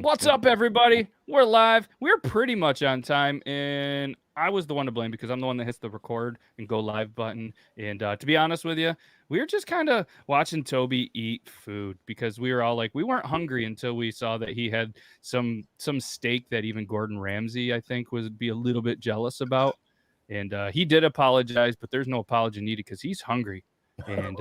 What's up, everybody? We're live. We're pretty much on time, and I was the one to blame because I'm the one that hits the record and go live button. And to be honest with you, we were just kind of watching Toby eat food because we were all like, we weren't hungry until we saw that he had some steak that even Gordon Ramsay, I think, would be a little bit jealous about. And he did apologize, but there's no apology needed because he's hungry. And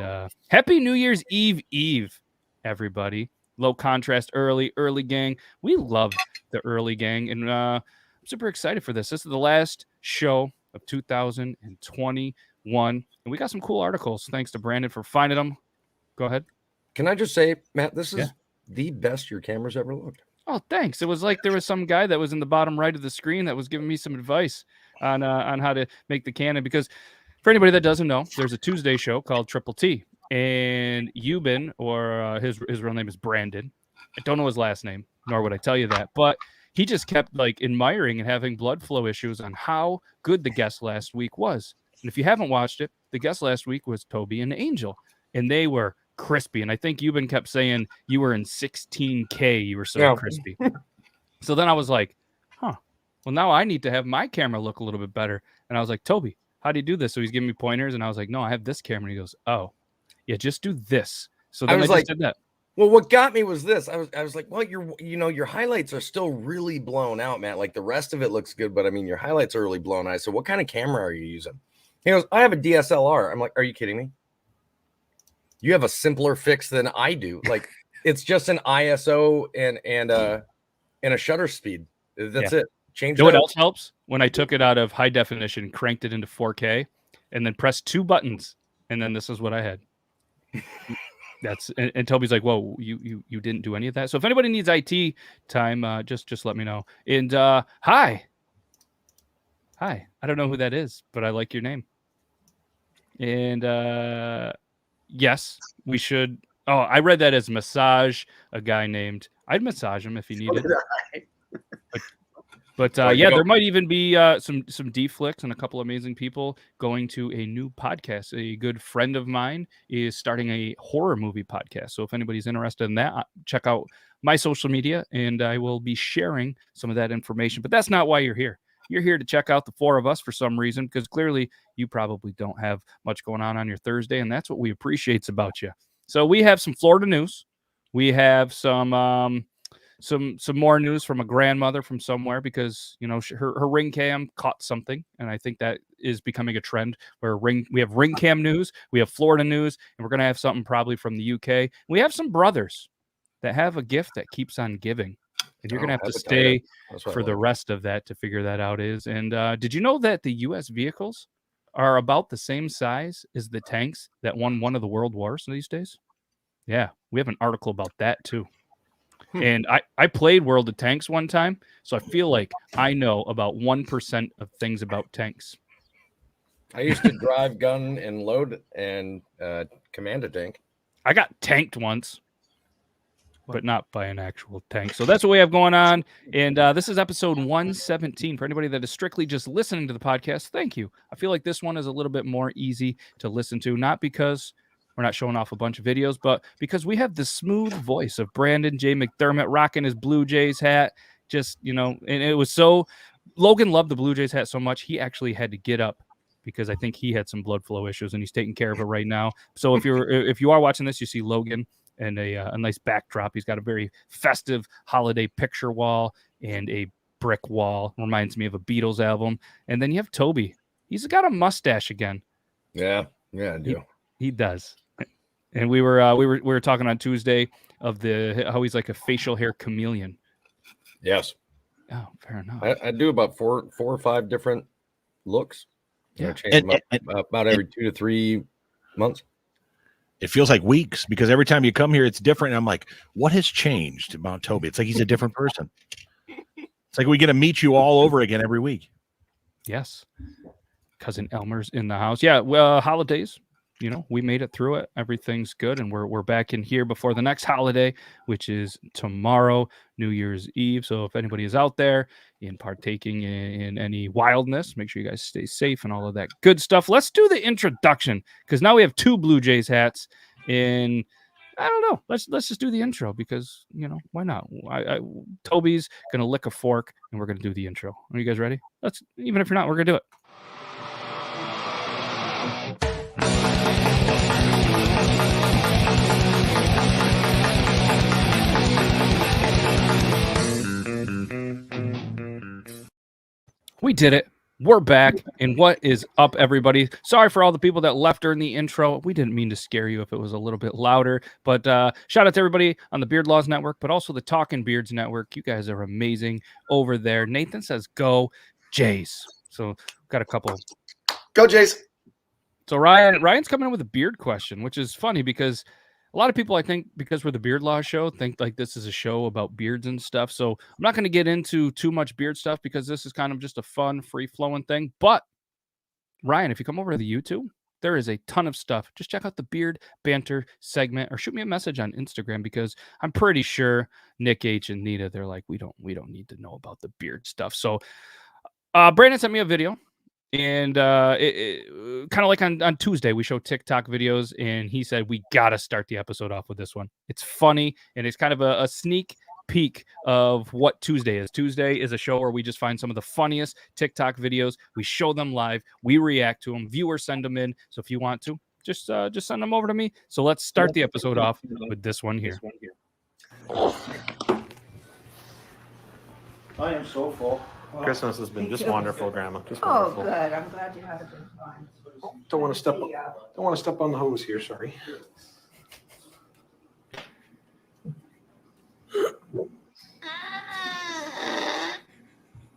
Happy New Year's Eve, everybody. Low contrast early gang. We love the early gang, and I'm super excited for this. This is the last show of 2021, and we got some cool articles. Thanks to Brandon for finding them. Go ahead. Can I just say, Matt, this is the best your camera's ever looked. Oh, thanks. It was like there was some guy that was in the bottom right of the screen that was giving me some advice on how to make the Canon. Because for anybody that doesn't know, there's a Tuesday show called Triple T. And Euban, or his real name is Brandon. I don't know his last name, nor would I tell you that. But he just kept like admiring and having blood flow issues on how good the guest last week was. And if you haven't watched it, the guest last week was Toby and Angel, and they were crispy. And I think Euban kept saying you were in 16K. You were so crispy. So then I was like, well, now I need to have my camera look a little bit better. And I was like, Toby, how do you do this? So he's giving me pointers, and I was like, no, I have this camera. And he goes, oh. Yeah, just do this. So then I just did that. Well, what got me was this. I was like, well, your highlights are still really blown out, Matt. Like the rest of it looks good, but I mean, your highlights are really blown out. So what kind of camera are you using? He goes, I have a DSLR. I'm like, are you kidding me? You have a simpler fix than I do. Like it's just an ISO and a shutter speed. That's it. Change. You know what else helps? When I took it out of high definition, cranked it into 4K, and then pressed two buttons, and then this is what I had. That's and Toby's like, whoa, you didn't do any of that. So if anybody needs IT time, just let me know. And hi, I don't know who that is, but I like your name. And yes, we should. Oh, I read that as massage a guy named. I'd massage him if he needed. But there might even be some D flicks and a couple amazing people going to a new podcast. A good friend of mine is starting a horror movie podcast. So if anybody's interested in that, check out my social media, and I will be sharing some of that information. But that's not why you're here. You're here to check out the four of us for some reason, because clearly you probably don't have much going on your Thursday, and that's what we appreciate about you. So we have some Florida news. We have some more news from a grandmother from somewhere, because her ring cam caught something, and I think that is becoming a trend where we have ring cam news, we have Florida news, and we're going to have something probably from the UK. We have some brothers that have a gift that keeps on giving, and you're going to have to stay for the rest of that to figure that out. And did you know that the U.S. vehicles are about the same size as the tanks that won one of the world wars these days? Yeah, we have an article about that too. And I played World of Tanks one time, so I feel like I know about 1% of things about tanks. I used to drive, gun, and load, and command a tank. I got tanked once, but not by an actual tank. So that's what we have going on. And this is episode 117. For anybody that is strictly just listening to the podcast, thank you. I feel like this one is a little bit more easy to listen to, not because we're not showing off a bunch of videos, but because we have the smooth voice of Brandon J McDermott rocking his Blue Jays hat. Just, and it was so, Logan loved the Blue Jays hat so much, he actually had to get up because I think he had some blood flow issues, and he's taking care of it right now. So if you are watching this, you see Logan and a nice backdrop. He's got a very festive holiday picture wall and a brick wall. Reminds me of a Beatles album. And then you have Toby. He's got a mustache again. Yeah, I do. He does. And we were talking on Tuesday of how he's like a facial hair chameleon. Yes. Oh, fair enough. I do about four or five different looks. Yeah. Change them up about every 2 to 3 months. It feels like weeks, because every time you come here, it's different. And I'm like, what has changed about Toby? It's like he's a different person. It's like we get to meet you all over again every week. Yes. Cousin Elmer's in the house. Yeah. Well, holidays. We made it through it. Everything's good, and we're back in here before the next holiday, which is tomorrow, New Year's Eve. So if anybody is out there in partaking in any wildness, make sure you guys stay safe and all of that good stuff. Let's do the introduction, because now we have 2 Blue Jays hats, and I don't know. Let's just do the intro because why not? Toby's gonna lick a fork and we're gonna do the intro. Are you guys ready? Even if you're not, we're gonna do it. We did it. We're back. And what is up, everybody? Sorry for all the people that left during the intro. We didn't mean to scare you if it was a little bit louder. But shout out to everybody on the Beard Laws Network, but also the Talking Beards Network. You guys are amazing over there. Nathan says, go Jays. So got a couple. Go Jays. So Ryan's coming in with a beard question, which is funny because a lot of people, I think, because we're the Beard Law Show, think like this is a show about beards and stuff. So I'm not going to get into too much beard stuff because this is kind of just a fun, free-flowing thing. But, Ryan, if you come over to the YouTube, there is a ton of stuff. Just check out the Beard Banter segment or shoot me a message on Instagram because I'm pretty sure Nick H. and Nita, they're like, we don't need to know about the beard stuff. So Brandon sent me a video. And it kind of like on Tuesday, we show TikTok videos, and he said, we got to start the episode off with this one. It's funny, and it's kind of a sneak peek of what Tuesday is. Tuesday is a show where we just find some of the funniest TikTok videos. We show them live. We react to them. Viewers send them in. So if you want to, just send them over to me. So let's start the episode off with this one here. I am so full. Christmas has been just wonderful, Grandma. Just Oh, wonderful. good. I'm glad you had a good time. Don't want to step. Don't want to step on the hose here. Sorry.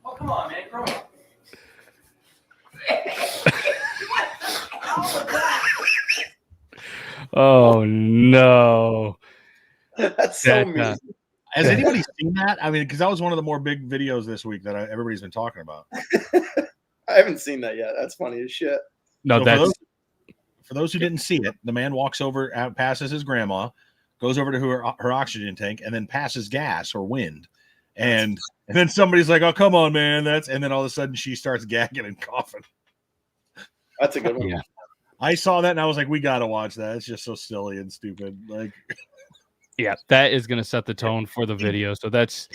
Oh, come on, man. Grow up. Oh, no. That's so mean. Has anybody seen that? I mean, because that was one of the more big videos this week that everybody's been talking about. I haven't seen that yet. That's funny as shit. No, So for those who didn't see it, the man walks over, passes his grandma, goes over to her oxygen tank, and then passes gas or wind. And then somebody's like, "Oh, come on, man!" And then all of a sudden she starts gagging and coughing. That's a good one. Yeah. I saw that and I was like, "We got to watch that." It's just so silly and stupid. Like, yeah, that is going to set the tone for the video. So that's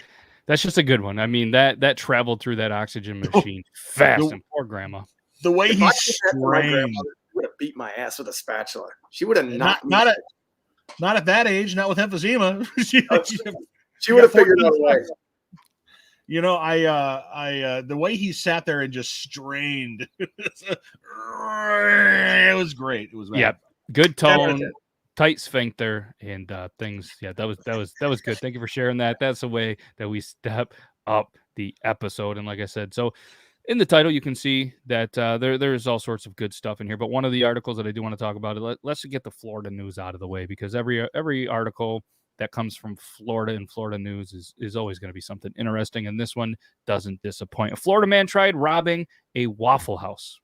just a good one. I mean, that traveled through that oxygen machine fast, and poor grandma. The way If he I did that to my strained. grandmother, she would have beat my ass with a spatula. She would have Not at that age, not with emphysema. She would have figured out a way. You know, I the way he sat there and just strained, it was great. It was Yeah, good tone, tight sphincter, and things. Yeah, that was good. Thank you for sharing that. That's the way that we step up the episode. And like I said, so in the title, you can see that there's all sorts of good stuff in here. But one of the articles that I do want to talk about, let's get the Florida news out of the way, because every article that comes from Florida and Florida news is always going to be something interesting. And this one doesn't disappoint. A Florida man tried robbing a Waffle House.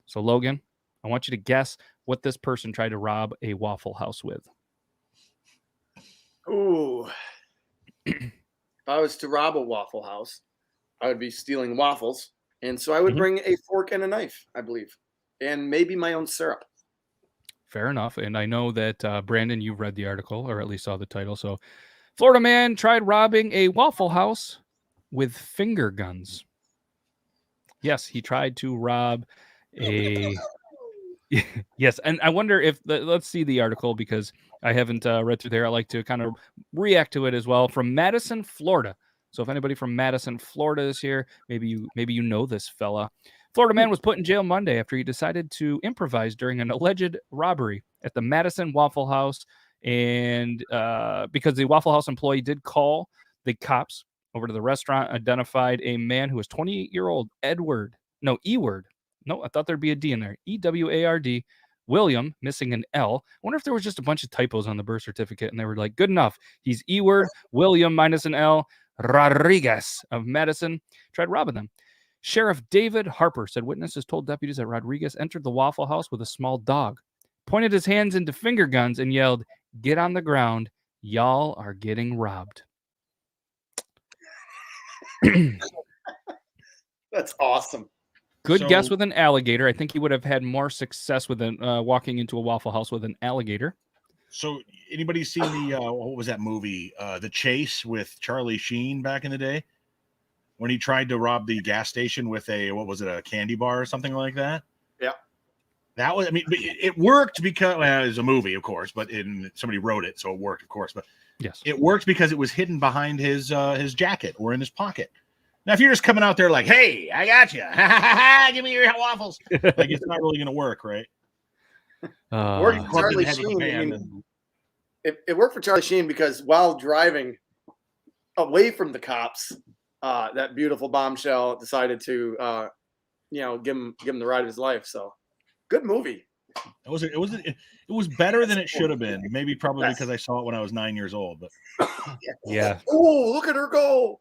So Logan, I want you to guess what this person tried to rob a Waffle House with. Ooh. If I was to rob a Waffle House, I would be stealing waffles. And so I would bring a fork and a knife, I believe, and maybe my own syrup. Fair enough. And I know that, Brandon, you've read the article, or at least saw the title. So Florida man tried robbing a Waffle House with finger guns. Yes, he tried to rob a... Yes, and I wonder if... Let's see the article, because I haven't read through there. I like to kind of react to it as well. From Madison, Florida. So if anybody from Madison, Florida is here, maybe you know this fella. Florida man was put in jail Monday after he decided to improvise during an alleged robbery at the Madison Waffle House. And because the Waffle House employee did call the cops over to the restaurant, identified a man who was 28-year-old Eward. No, I thought there'd be a D in there. Eward. William, missing an L. I wonder if there was just a bunch of typos on the birth certificate, and they were like, good enough. He's Eward, William minus an L, Rodriguez of Madison. Tried robbing them. Sheriff David Harper said witnesses told deputies that Rodriguez entered the Waffle House with a small dog, pointed his hands into finger guns, and yelled, "Get on the ground. Y'all are getting robbed." That's awesome. Good guess with an alligator. I think he would have had more success with walking into a Waffle House with an alligator. So anybody seen the what was that movie? The Chase with Charlie Sheen back in the day, when he tried to rob the gas station with a candy bar or something like that? Yeah. That was, I mean, it worked because it was a movie, of course, but somebody wrote it, so it worked, of course. But yes, it worked because it was hidden behind his jacket or in his pocket. Now, if you're just coming out there like, "Hey, I got you, give me your waffles," like it's not really going to work, right? Worked for Charlie Sheen. I mean, it worked for Charlie Sheen because while driving away from the cops, that beautiful bombshell decided to, give him the ride of his life. So, good movie. It was better than it should have been. Maybe probably because I saw it when I was 9 years old. But yeah. Oh, look at her go!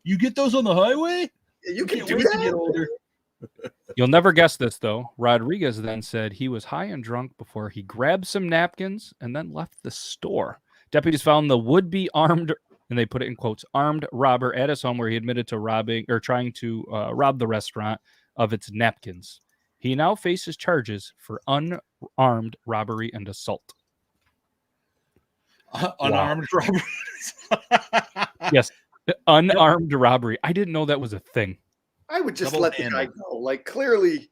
You get those on the highway? You can do wait that. to get older. You'll never guess this, though. Rodriguez then said he was high and drunk before he grabbed some napkins and then left the store. Deputies found the would-be armed, and they put it in quotes, armed robber at his home where he admitted to robbing or trying to rob the restaurant of its napkins. He now faces charges for unarmed robbery and assault. Unarmed robbery. Yes, unarmed robbery. I didn't know that was a thing. I would just Double let the handed. guy go. Like, clearly,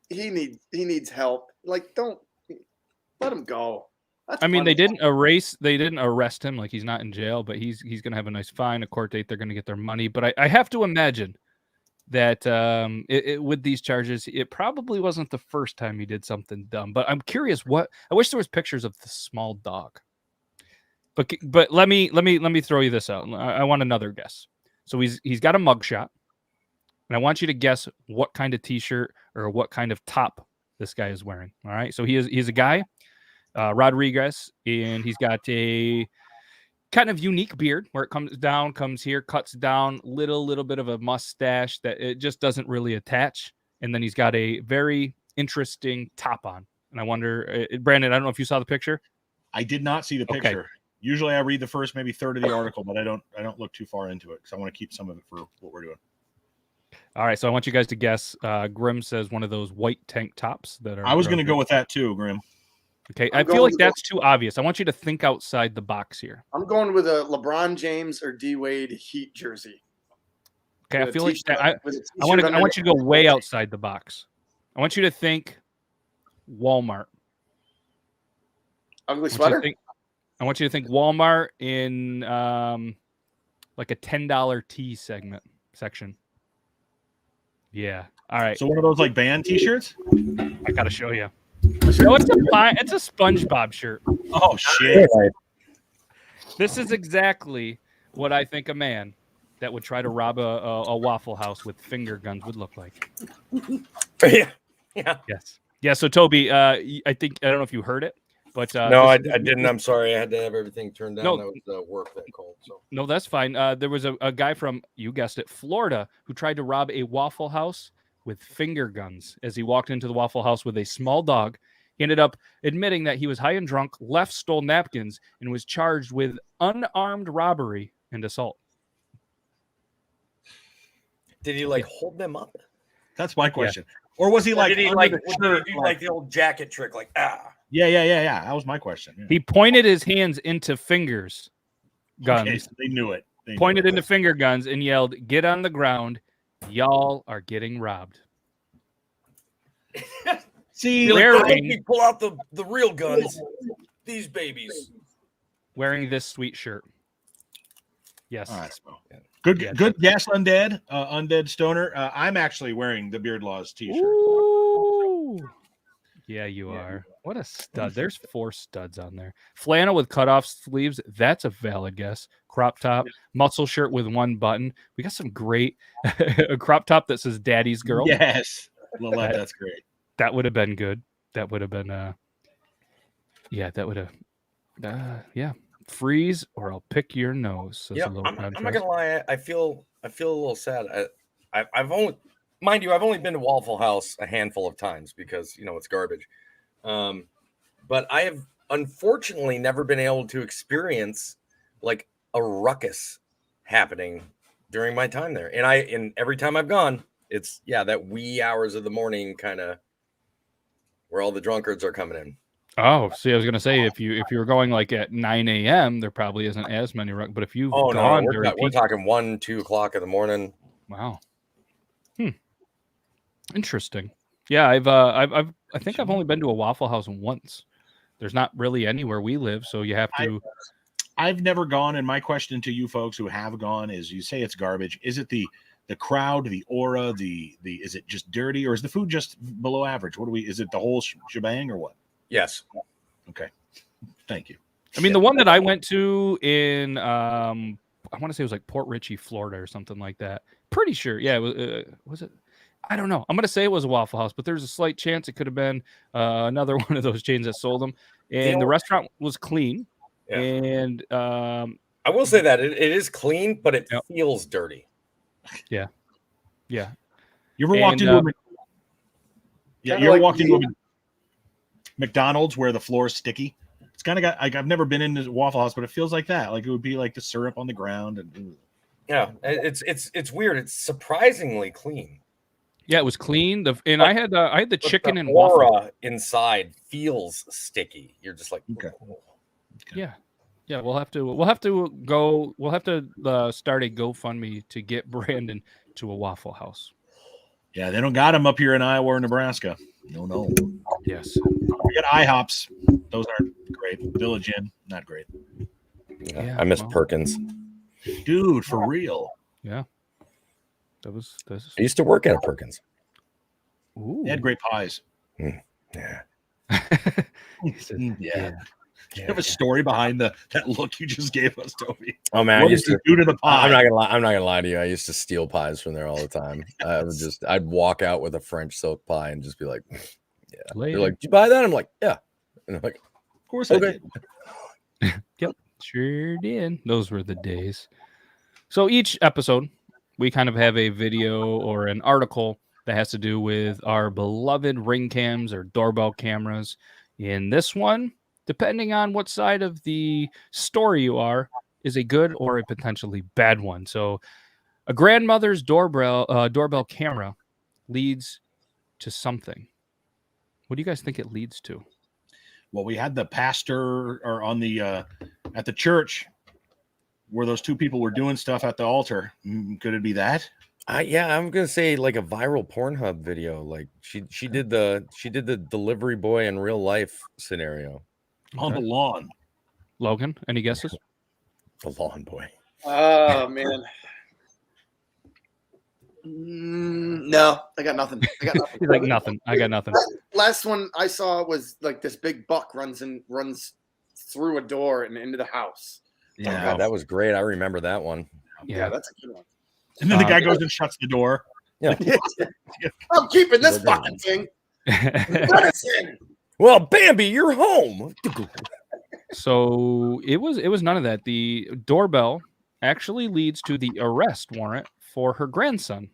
he needs help. Like, don't let him go. That's I mean, funny. they didn't arrest him. Like, he's not in jail, but he's going to have a nice fine, a court date. They're going to get their money. But I have to imagine that with these charges, it probably wasn't the first time he did something dumb. But I'm curious I wish there was pictures of the small dog. But let me throw you this out. I want another guess. So he's got a mugshot, and I want you to guess what kind of t-shirt or what kind of top this guy is wearing. All right. So he's a guy, Rodriguez, and he's got a kind of unique beard where it comes here, cuts down, little bit of a mustache that it just doesn't really attach, and then he's got a very interesting top on. And I wonder, Brandon, I don't know if you saw the picture. I did not see the picture. Okay. Usually I read the first maybe third of the article, but I don't look too far into it because I want to keep some of it for what we're doing. All right, so I want you guys to guess. Grim says one of those white tank tops that are. I was going to go with that too, Grim. Okay, I feel like that's too obvious. I want you to think outside the box here. I'm going with a LeBron James or D Wade Heat jersey. Okay, I With a feel like t-shirt- I with a want t-shirt you to go underneath. way outside the box. I want you to think Walmart. Ugly sweater. I want you to think Walmart in like a $10 tee section. Yeah. All right. So one of those like band T-shirts? I gotta show you. No, it's a SpongeBob shirt. Oh shit! This is exactly what I think a man that would try to rob a Waffle House with finger guns would look like. Yeah. Yes. Yeah. So Toby, I don't know if you heard it, but No, I didn't. I'm sorry. I had to have everything turned down. No. That was work that called. So No, that's fine. There was a guy from, you guessed it, Florida, who tried to rob a Waffle House with finger guns as he walked into the Waffle House with a small dog. He ended up admitting that he was high and drunk, stole napkins, and was charged with unarmed robbery and assault. did he hold them up? That's my question. Or was he Or like? did he under like the do shirt, like the old jacket trick? Like Yeah. That was my question. Yeah. He pointed his hands into fingers guns, Okay, so they knew it. pointed into finger guns, and yelled, "Get on the ground. Y'all are getting robbed." See, Wearing- we pull out the real guns. These babies. Wearing this sweet shirt. Yes. all right, good Yeah, good guess, undead stoner. I'm actually wearing the Beard Laws T-shirt. Ooh. Yeah, you are. What a stud. There's 4 studs on there. Flannel with cutoff sleeves. That's a valid guess. Crop top, muscle shirt with 1 button. We got some great a crop top that says Daddy's Girl. Yes, that's great. That would have been good. That would have been yeah, that would have yeah. Freeze or I'll pick your nose. Says Yeah, a little I'm not contrast. gonna lie. I feel a little sad. I've only, mind you, I've only been to Waffle House a handful of times because it's garbage. But I have unfortunately never been able to experience like a ruckus happening during my time there. And every time I've gone, it's that wee hours of the morning kind of where all the drunkards are coming in. Oh, see, I was gonna say if you were going like at 9 a.m., there probably isn't as many. But if you've Oh no, gone we're, during we're peak, talking 1, 2 o'clock in the morning. wow, interesting. Yeah, I think I've only been to a Waffle House once. There's not really anywhere we live, so you have to. I've never gone, and my question to you folks who have gone is: you say it's garbage. Is it the crowd, the aura, the is it just dirty, or is the food just below average? What do we? Is it the whole shebang or what? Yes. Okay, thank you. I mean, the one that I went to in I want to say it was like Port Richey, Florida, or something like that. Pretty sure, yeah. Was it? I don't know. I'm gonna say it was a Waffle House, but there's a slight chance it could have been another one of those chains that sold them. And the restaurant was clean. Yeah. And I will say that it is clean, but it feels dirty. Yeah. You ever walked into a McDonald's where the floor is sticky? It's kind of got like, I've never been into Waffle House, but it feels like that. Like it would be like the syrup on the ground, and yeah, it's weird. It's surprisingly clean. Yeah, it was clean. I had the chicken and aura waffle inside feels sticky. You're just like, okay. Yeah. We'll have to start a GoFundMe to get Brandon to a Waffle House. Yeah, they don't got them up here in Iowa or Nebraska. No. Yes. We got IHOPs. Those aren't great. Village Inn, not great. Yeah, I miss Perkins. Dude, for real. Yeah. I used to work at a Perkins. Ooh. They had great pies. Yeah. Yeah. Do you have a story behind that look you just gave us, Toby? Oh man, what did you do to the pie? I'm not gonna lie to you. I used to steal pies from there all the time. I'd walk out with a French silk pie and just be like, yeah. They're like, did you buy that? I'm like, yeah. And I'm like, of course I did. Yep, sure did. Those were the days. So each episode, we kind of have a video or an article that has to do with our beloved ring cams or doorbell cameras. In this one, depending on what side of the story you are, is a good or a potentially bad one. So a grandmother's doorbell camera leads to something. What do you guys think it leads to? Well, we had the pastor or on the at the church where those two people were doing stuff at the altar. Could it be that? Yeah, I'm gonna say like a viral Pornhub video. Like she did the delivery boy in real life scenario. On the lawn. Logan, any guesses? The lawn boy. Oh man. No, I got nothing. He's like nothing. I got nothing. Last one I saw was like this big buck runs through a door and into the house. Yeah, God, that was great. I remember that one. Yeah, that's a good one. And then the guy goes and shuts the door. Yeah. I'm keeping this fucking thing. Well, Bambi, you're home. So it was none of that. The doorbell actually leads to the arrest warrant for her grandson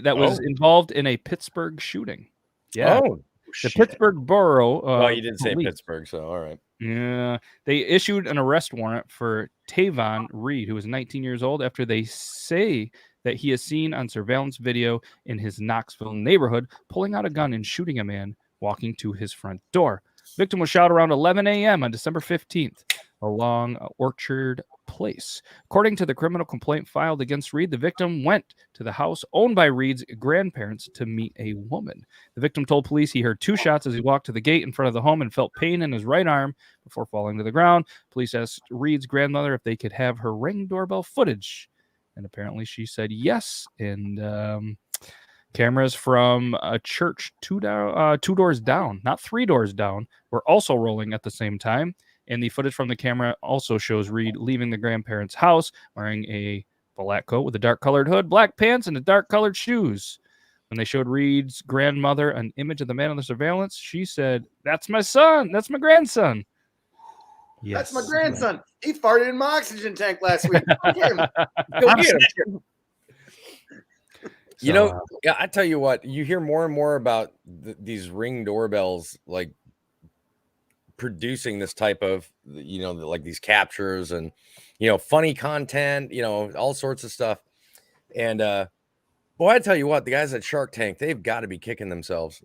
that was involved in a Pittsburgh shooting. Yeah. Oh, the Pittsburgh Borough. Well, you didn't say police. Pittsburgh, so all right. Yeah. They issued an arrest warrant for Tavon Reed, who was 19 years old, after they say that he is seen on surveillance video in his Knoxville neighborhood pulling out a gun and shooting a man walking to his front door. Victim was shot around 11 a.m. on December 15th along Orchard Place. According to the criminal complaint filed against Reed, the victim went to the house owned by Reed's grandparents to meet a woman. The victim told police he heard 2 shots as he walked to the gate in front of the home and felt pain in his right arm before falling to the ground. Police asked Reed's grandmother if they could have her Ring doorbell footage, and apparently she said yes. And cameras from a church 2 doors down, not 3 doors down, were also rolling at the same time. And the footage from the camera also shows Reed leaving the grandparents' house wearing a black coat with a dark-colored hood, black pants, and dark-colored shoes. When they showed Reed's grandmother an image of the man on the surveillance, she said, "That's my son. That's my grandson." Yes. That's my grandson. He farted in my oxygen tank last week. You know, yeah, I tell you what, you hear more and more about these Ring doorbells, like producing this type of, like these captures and, funny content, all sorts of stuff. And, boy, I tell you what, the guys at Shark Tank, they've got to be kicking themselves.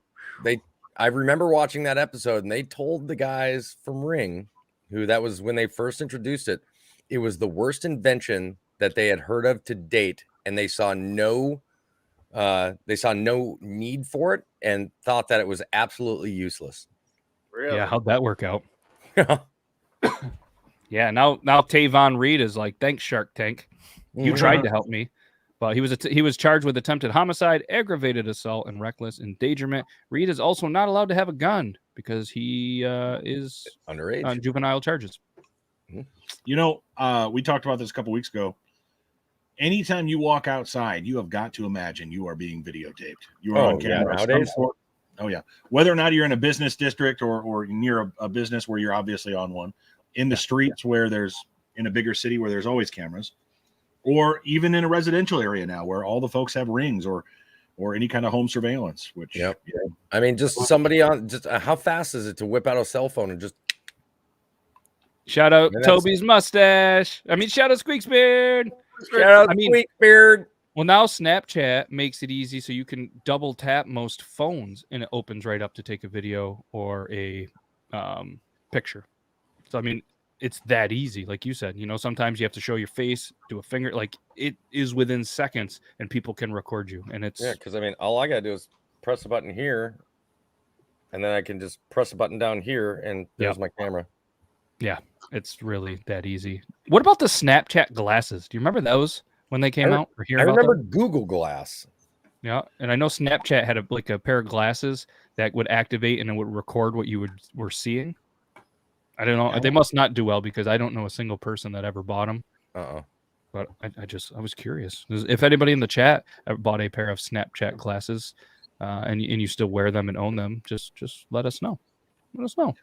I remember watching that episode, and they told the guys from Ring, who that was when they first introduced it, it was the worst invention that they had heard of to date, and they saw no need for it and thought that it was absolutely useless. Really? Yeah, how'd that work out? Yeah, now Tavon Reed is like, thanks, Shark Tank. You tried to help me. But he was charged with attempted homicide, aggravated assault, and reckless endangerment. Reed is also not allowed to have a gun because he is underage on juvenile charges. You know, we talked about this a couple weeks ago. Anytime you walk outside, you have got to imagine you are being videotaped. You are on camera. Nowadays. Oh, yeah. Whether or not you're in a business district or near a business where you're obviously on one, in the streets where there's, in a bigger city where there's always cameras, or even in a residential area now where all the folks have rings or any kind of home surveillance, which, I mean, just somebody on, just how fast is it to whip out a cell phone and just. Shout out Toby's mustache. Shout out Squeak's beard. Shout out Squeak's beard. Well, now Snapchat makes it easy so you can double tap most phones and it opens right up to take a video or a picture. So, it's that easy. Like you said, sometimes you have to show your face, do a finger. Like, it is within seconds and people can record you. And it's. Yeah, because, all I got to do is press a button here and then I can just press a button down here and there's my camera. Yeah, it's really that easy. What about the Snapchat glasses? Do you remember those when they came out? Or hear I about remember them? Google Glass. Yeah, and I know Snapchat had a pair of glasses that would activate and it would record what you were seeing. I don't know. They must not do well because I don't know a single person that ever bought them. But I was curious. If anybody in the chat bought a pair of Snapchat glasses and you still wear them and own them, just let us know. Let us know.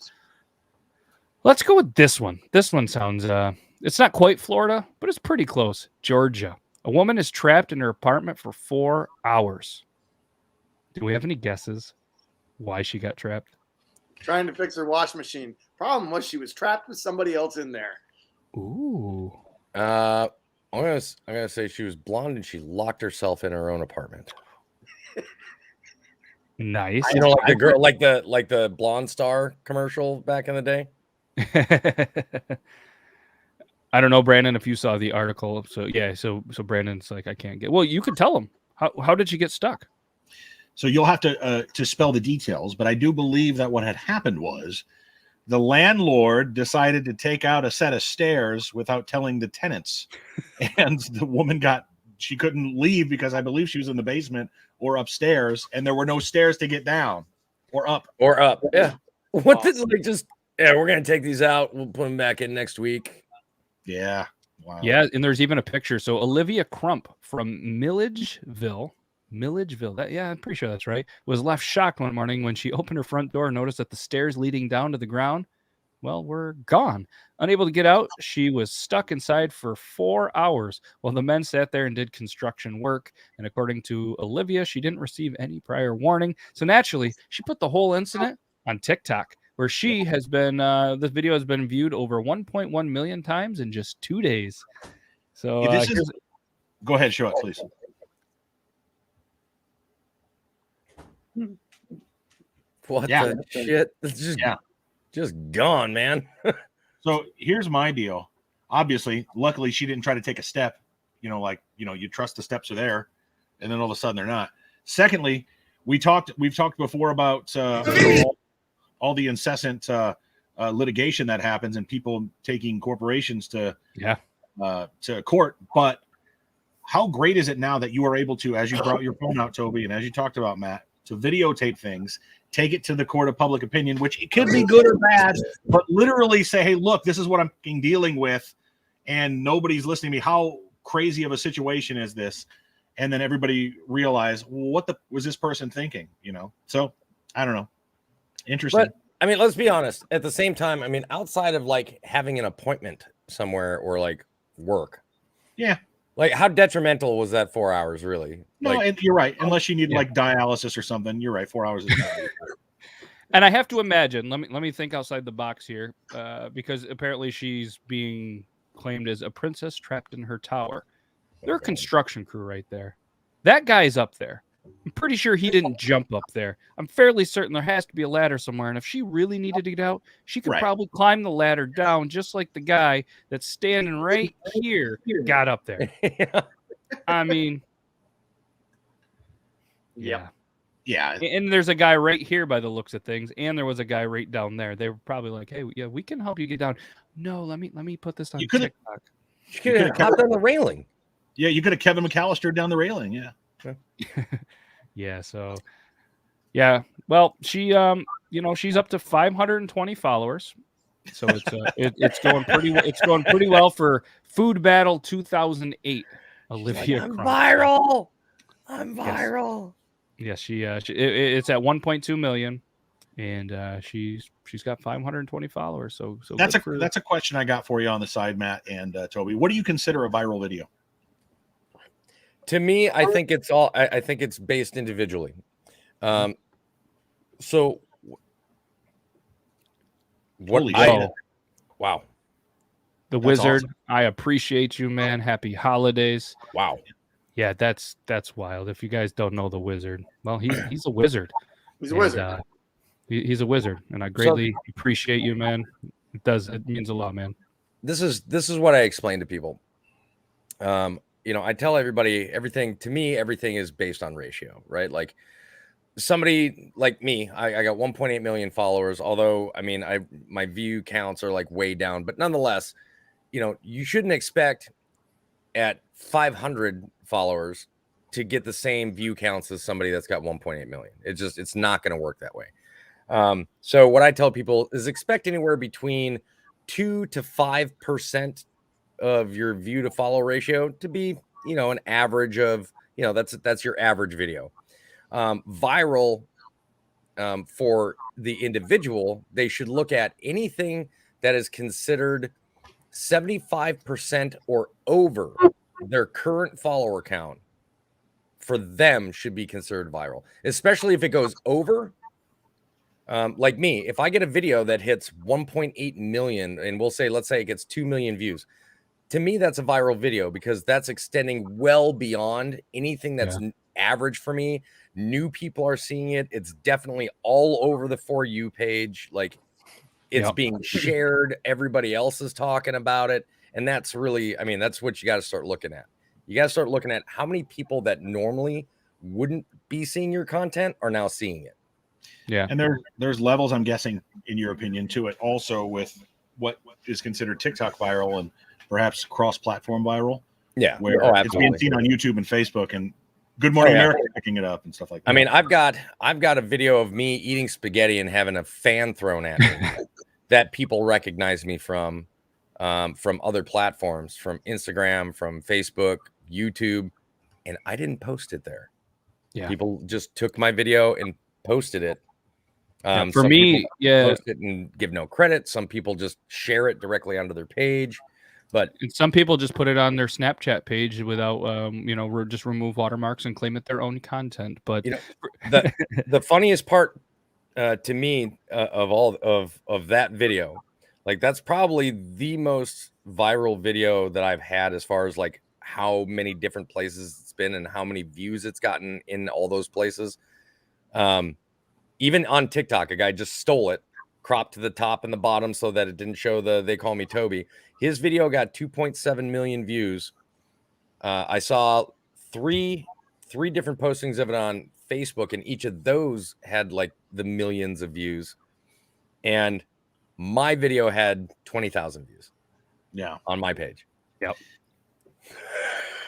Let's go with this one. This one sounds, it's not quite Florida, but it's pretty close. Georgia. A woman is trapped in her apartment for 4 hours. Do we have any guesses why she got trapped? Trying to fix her washing machine. Problem was she was trapped with somebody else in there. Ooh. I'm gonna say she was blonde and she locked herself in her own apartment. Nice. Like the girl, like the Blonde Star commercial back in the day. I don't know, Brandon, if you saw the article. So Brandon's like, I can't get. Well, you could tell him. How did you get stuck? So you'll have to spell the details, but I do believe that what had happened was the landlord decided to take out a set of stairs without telling the tenants, and the woman she couldn't leave because I believe she was in the basement or upstairs, and there were no stairs to get down or up. Yeah. What did we're gonna take these out. We'll put them back in next week. Yeah. Wow. Yeah, and there's even a picture. So Olivia Crump from Milledgeville, I'm pretty sure that's right, was left shocked one morning when she opened her front door and noticed that the stairs leading down to the ground, were gone. Unable to get out, she was stuck inside for 4 hours while the men sat there and did construction work. And according to Olivia, she didn't receive any prior warning. So naturally, she put the whole incident on TikTok, where she has been, this video has been viewed over 1.1 million times in just 2 days. So go ahead, show it, please. What the shit? It's just gone, man. So here's my deal. Obviously, luckily she didn't try to take a step, you trust the steps are there and then all of a sudden they're not. Secondly, we've talked before about all the incessant litigation that happens and people taking corporations to court. But how great is it now that you are able to, as you brought your phone out, Toby, and as you talked about, Matt, to videotape things, take it to the court of public opinion, which it could be good or bad, but literally say, hey, look, this is what I'm dealing with, and nobody's listening to me. How crazy of a situation is this? And then everybody realize, what was this person thinking? So I don't know. Interesting. But let's be honest. At the same time, outside of having an appointment somewhere or work. Yeah. How detrimental was that 4 hours really? No, and you're right. Unless you need dialysis or something, you're right. 4 hours is not. And I have to imagine, let me think outside the box here, because apparently she's being claimed as a princess trapped in her tower. They're a construction crew right there. That guy's up there. I'm pretty sure he didn't jump up there. I'm fairly certain there has to be a ladder somewhere. And if she really needed to get out, she could probably climb the ladder down, just like the guy that's standing right here got up there. I mean, yeah. And there's a guy right here by the looks of things, and there was a guy right down there. They were probably like, "Hey, yeah, we can help you get down." No, let me put this on TikTok. You could have hopped on the railing. Yeah, you could have Kevin McAllister down the railing. Yeah. Yeah. So, yeah. Well, she, she's up to 520 followers. So it's going pretty well for Food Battle 2008. Olivia, I'm viral. I'm viral. Yes, it's at 1.2 million, and she's got 520 followers. So that's a question I got for you on the side, Matt and Toby. What do you consider a viral video? To me, I think it's based individually. So what? Wow. The Wizard, awesome. I appreciate you, man. Happy holidays. Wow. Yeah, that's wild. If you guys don't know the Wizard, well, he's a wizard. He's a wizard. He's a wizard, and I greatly appreciate you, man. It means a lot, man. This is what I explain to people. I tell everybody everything is based on ratio, right? Like somebody like me, I got 1.8 million followers. Although, I mean, my view counts are like way down, but nonetheless, you shouldn't expect at 500 followers to get the same view counts as somebody that's got 1.8 million. It's not going to work that way. So what I tell people is expect anywhere between 2 to 5% of your view to follow ratio to be, an average of, that's your average video. Viral, for the individual, they should look at anything that is considered 75% or over their current follower count. For them should be considered viral, especially if it goes over. Like me, if I get a video that hits 1.8 million and let's say it gets 2 million views, to me, that's a viral video because that's extending well beyond anything that's average for me. New people are seeing it. It's definitely all over the For You page. Like it's being shared. Everybody else is talking about it. And that's really, that's what you got to start looking at. You got to start looking at how many people that normally wouldn't be seeing your content are now seeing it. Yeah. And there's levels, I'm guessing, in your opinion, to it also with what is considered TikTok viral and perhaps cross-platform viral. Yeah. Where it's being seen on YouTube and Facebook and Good Morning America picking it up and stuff like that. I mean, I've got a video of me eating spaghetti and having a fan thrown at me that people recognize me from other platforms, from Instagram, from Facebook, YouTube, and I didn't post it there. Yeah. People just took my video and posted it. For me, post it and give no credit. Some people just share it directly onto their page. But some people just put it on their Snapchat page without, just remove watermarks and claim it their own content. But the funniest part to me of all of that video, like that's probably the most viral video that I've had as far as like how many different places it's been and how many views it's gotten in all those places. Even on TikTok, a guy just stole it, cropped to the top and the bottom so that it didn't show They Call Me Toby. His video got 2.7 million views. I saw three different postings of it on Facebook, and each of those had like the millions of views. And my video had 20,000 views. Yeah, on my page. Yep.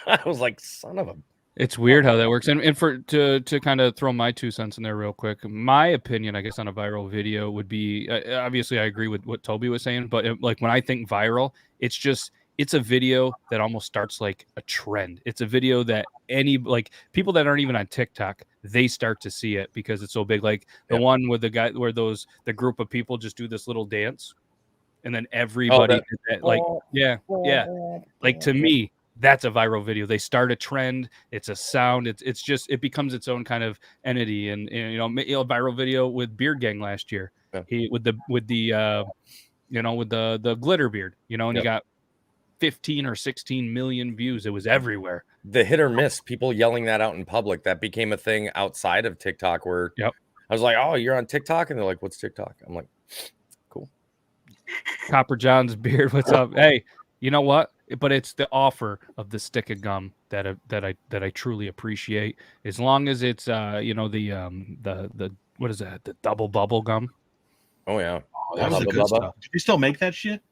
I was like, son of a. It's weird how that works. And to kind of throw my 2 cents in there real quick, my opinion, I guess, on a viral video would be, obviously I agree with what Toby was saying, but like when I think viral, it's a video that almost starts like a trend. It's a video that people that aren't even on TikTok, they start to see it because it's so big. Like the one with the guy where the group of people just do this little dance and then everybody did that. Like, yeah. Like to me, that's a viral video. They start a trend. It's a sound. It becomes its own kind of entity. And a viral video with Beard Gang last year. He with the glitter beard. And he got 15 or 16 million views. It was everywhere. The hit or miss, people yelling that out in public, that became a thing outside of TikTok where Yep. I was like, oh, you're on TikTok? And they're like, what's TikTok? I'm like, cool. Copper John's beard, what's up? Hey, you know what? But it's the offer of the stick of gum that I truly appreciate. As long as it's the what is that? The double bubble gum. Oh yeah. Oh, that was the good stuff. Do you still make that shit?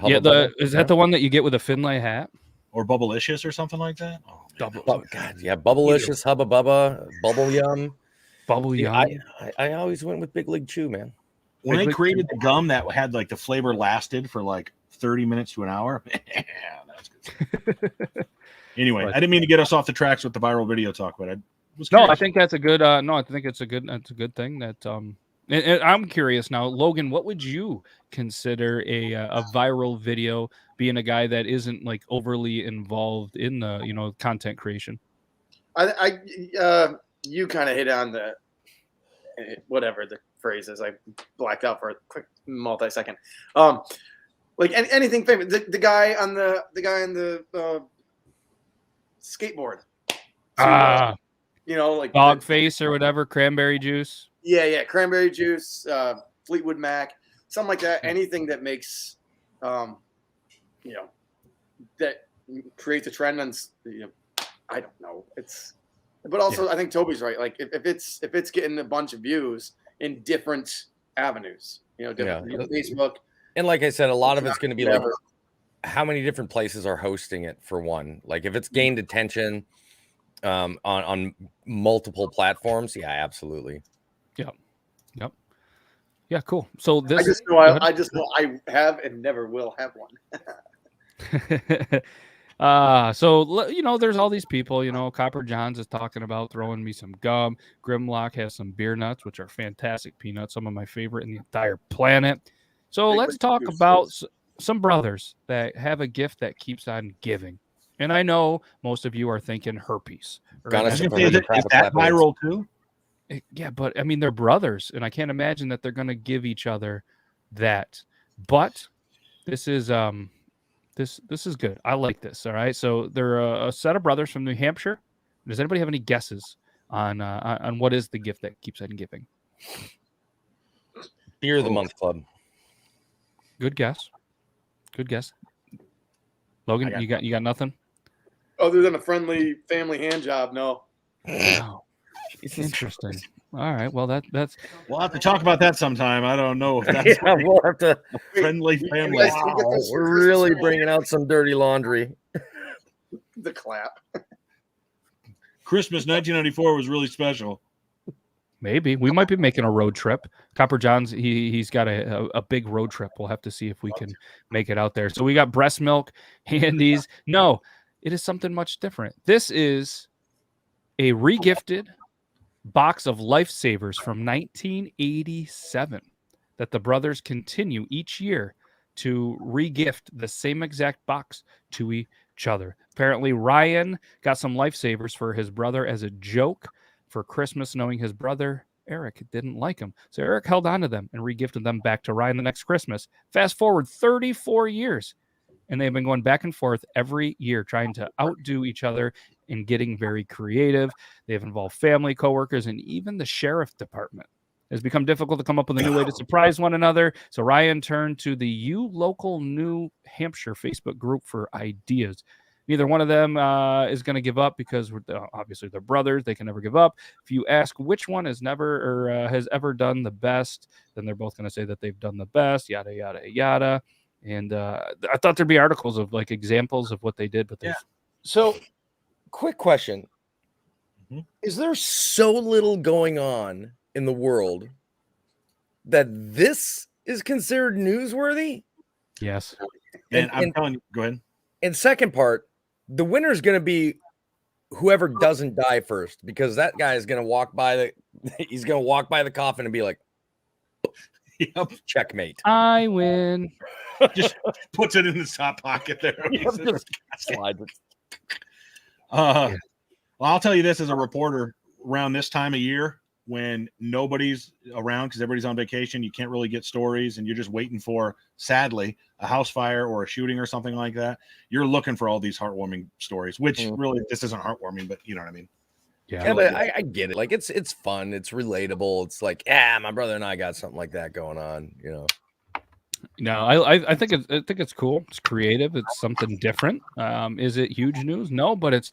Yeah, is that the one that you get with a Finlay hat? Or Bubblicious or something like that? Oh, Double. Oh, God, yeah, Bubblicious, Hubba Bubba, Bubble Yum. Bubble Yum. I always went with Big League Chew, man. When they created the gum that had like the flavor lasted for like 30 minutes to an hour, yeah, that's good. Anyway, I didn't mean to get us off the tracks with the viral video talk, but I think that's a good. I think it's a good thing. That and I'm curious now, Logan. What would you consider a viral video? Being a guy that isn't like overly involved in the content creation. You kind of hit on the whatever the phrase is. I blacked out for a quick multi-second. Like anything famous. The guy on the skateboard. Like dog face or whatever, cranberry juice. Yeah, cranberry juice, Fleetwood Mac, something like that. Anything that makes, that creates a trend. And I don't know. But also I think Toby's right. Like if it's getting a bunch of views in different avenues, Facebook. And like I said, a lot of it's going to be like how many different places are hosting it for one. Like if it's gained attention on multiple platforms, yeah, absolutely. Yep. Yeah, cool. So this I just know I have and never will have one. So there's all these people. Copper Johns is talking about throwing me some gum. Grimlock has some beer nuts, which are fantastic peanuts, some of my favorite in the entire planet. So let's talk about some brothers that have a gift that keeps on giving. And I know most of you are thinking herpes. Is that viral too? Yeah, but I mean they're brothers, and I can't imagine that they're going to give each other that. But this is this is good. I like this. All right, so they're a set of brothers from New Hampshire. Does anybody have any guesses on what is the gift that keeps on giving? Beer of the Month Club. Good guess. Logan, you got nothing? Other than a friendly family hand job, no. Wow. Interesting. All right. Well, that's. We'll have to talk about that sometime. I don't know if that's. Yeah, we'll have to. Friendly family. Wow, we're really bringing out some dirty laundry. The clap. Christmas 1994 was really special. Maybe we might be making a road trip. Copper John's he's got a big road trip. We'll have to see if we can make it out there. So we got breast milk, handies. No, it is something much different. This is a regifted box of Lifesavers from 1987 that the brothers continue each year to regift the same exact box to each other. Apparently, Ryan got some Lifesavers for his brother as a joke for Christmas, knowing his brother Eric didn't like him. So Eric held on to them and regifted them back to Ryan the next Christmas. Fast forward 34 years, and they've been going back and forth every year trying to outdo each other and getting very creative. They've involved family, coworkers, and even the sheriff department. It's become difficult to come up with a new way to surprise one another. So Ryan turned to the You Local New Hampshire Facebook group for ideas. Neither one of them is going to give up because obviously they're brothers. They can never give up. If you ask which one has never or has ever done the best, then they're both going to say that they've done the best, yada, yada, yada. And I thought there'd be articles of like examples of what they did. But So quick question. Mm-hmm. Is there so little going on in the world that this is considered newsworthy? Yes. And I'm telling you, go ahead. And second part, the winner is going to be whoever doesn't die first, because that guy is going to walk by the coffin and be like, yep, checkmate. I win. Just puts it in his top pocket there. Just slides it. Well, I'll tell you this as a reporter, around this time of year, when nobody's around because everybody's on vacation. You can't really get stories, and you're just waiting for, sadly, a house fire or a shooting or something like that. You're looking for all these heartwarming stories, which really this isn't heartwarming, but you know what I mean. Yeah, but I get it. Like it's fun, it's relatable. It's like, my brother and I got something like that going on, you know. No, I think it's cool. It's creative. It's something different. Is it huge news? No, but it's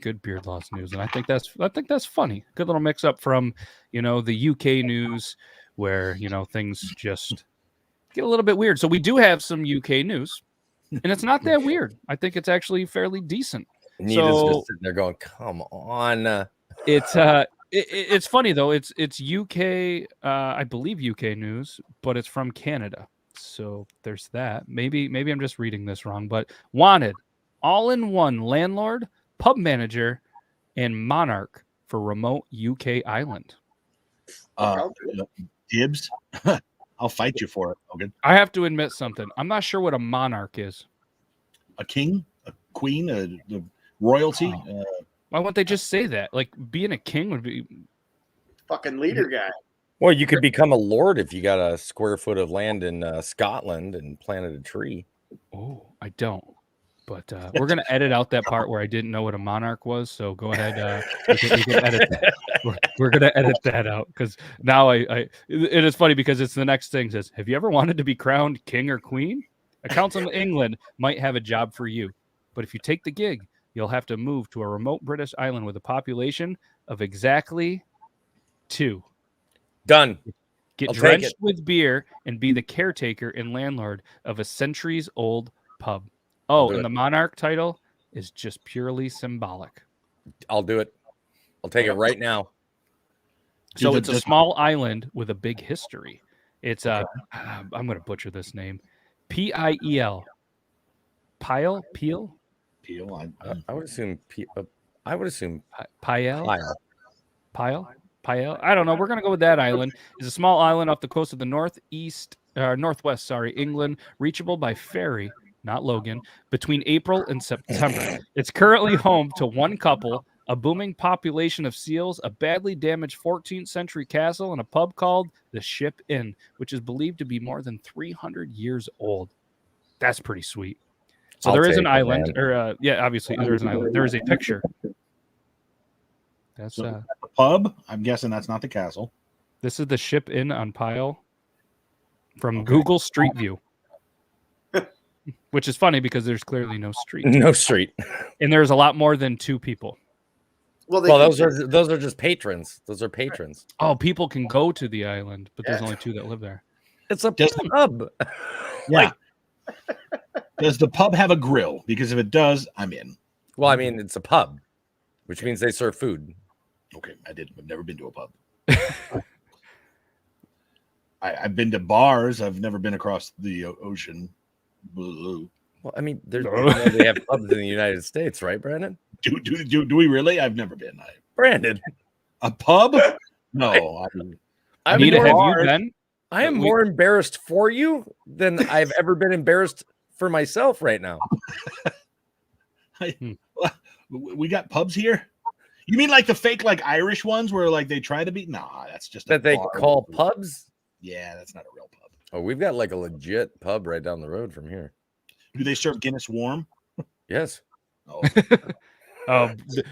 good beard loss news, and I think that's funny. Good little mix up from the UK news where things just get a little bit weird. So we do have some UK news, and it's not that weird. I think it's actually fairly decent. Nita's just sitting there going, "Come on." It's funny though. It's UK, I believe UK news, but it's from Canada. So there's that. Maybe I'm just reading this wrong, but wanted all-in-one landlord, pub manager, and monarch for remote UK island. Dibs. I'll fight you for it, Logan. I have to admit something. I'm not sure what a monarch is. A king, a queen, the royalty. Why wouldn't they just say that? Like being a king would be fucking leader guy. Well, you could become a lord if you got a square foot of land in Scotland and planted a tree. Oh, I don't. But we're gonna edit out that part where I didn't know what a monarch was. So go ahead. You can edit that. We're gonna edit that out because now it is funny because it's the next thing. It says, have you ever wanted to be crowned king or queen? A council in England might have a job for you, but if you take the gig, you'll have to move to a remote British island with a population of exactly 2. Done. Get drenched with beer and be the caretaker and landlord of a centuries-old pub. Oh, and the monarch title is just purely symbolic. I'll do it. I'll take it right now. So it's a small island with a big history. It's I'm going to butcher this name. Piel. Pile? Peel? Peel. I would assume. I would assume Piel. Pile. I don't know. We're gonna go with that island. It's a small island off the coast of the northwest. England, reachable by ferry, not Logan, between April and September. It's currently home to one couple, a booming population of seals, a badly damaged 14th century castle, and a pub called the Ship Inn, which is believed to be more than 300 years old. That's pretty sweet. So there is an island, obviously there is an island. There is a picture. That's the pub. I'm guessing that's not the castle. This is the Ship Inn on Pile from Google Street View, which is funny because there's clearly no street. No street, and there's a lot more than 2 people. Well, those are just patrons. Those are patrons. Oh, people can go to the island, but there's only 2 that live there. It's a pub. Yeah. Does the pub have a grill? Because if it does, I'm in. Well, I mean, it's a pub, which means they serve food. Okay, I've never been to a pub. I've been to bars. I've never been across the ocean. Well, I mean, they have pubs in the United States, right, Brandon? Do we really? I've never been. Brandon, a pub? No. Have you been? I am more embarrassed for you than I've ever been embarrassed for myself right now. We got pubs here. You mean like the fake, like Irish ones where like they try to be? Nah, that's just that they call pubs. Yeah, that's not a real pub. Oh, we've got like a legit pub right down the road from here. Do they serve Guinness warm? Yes. Oh,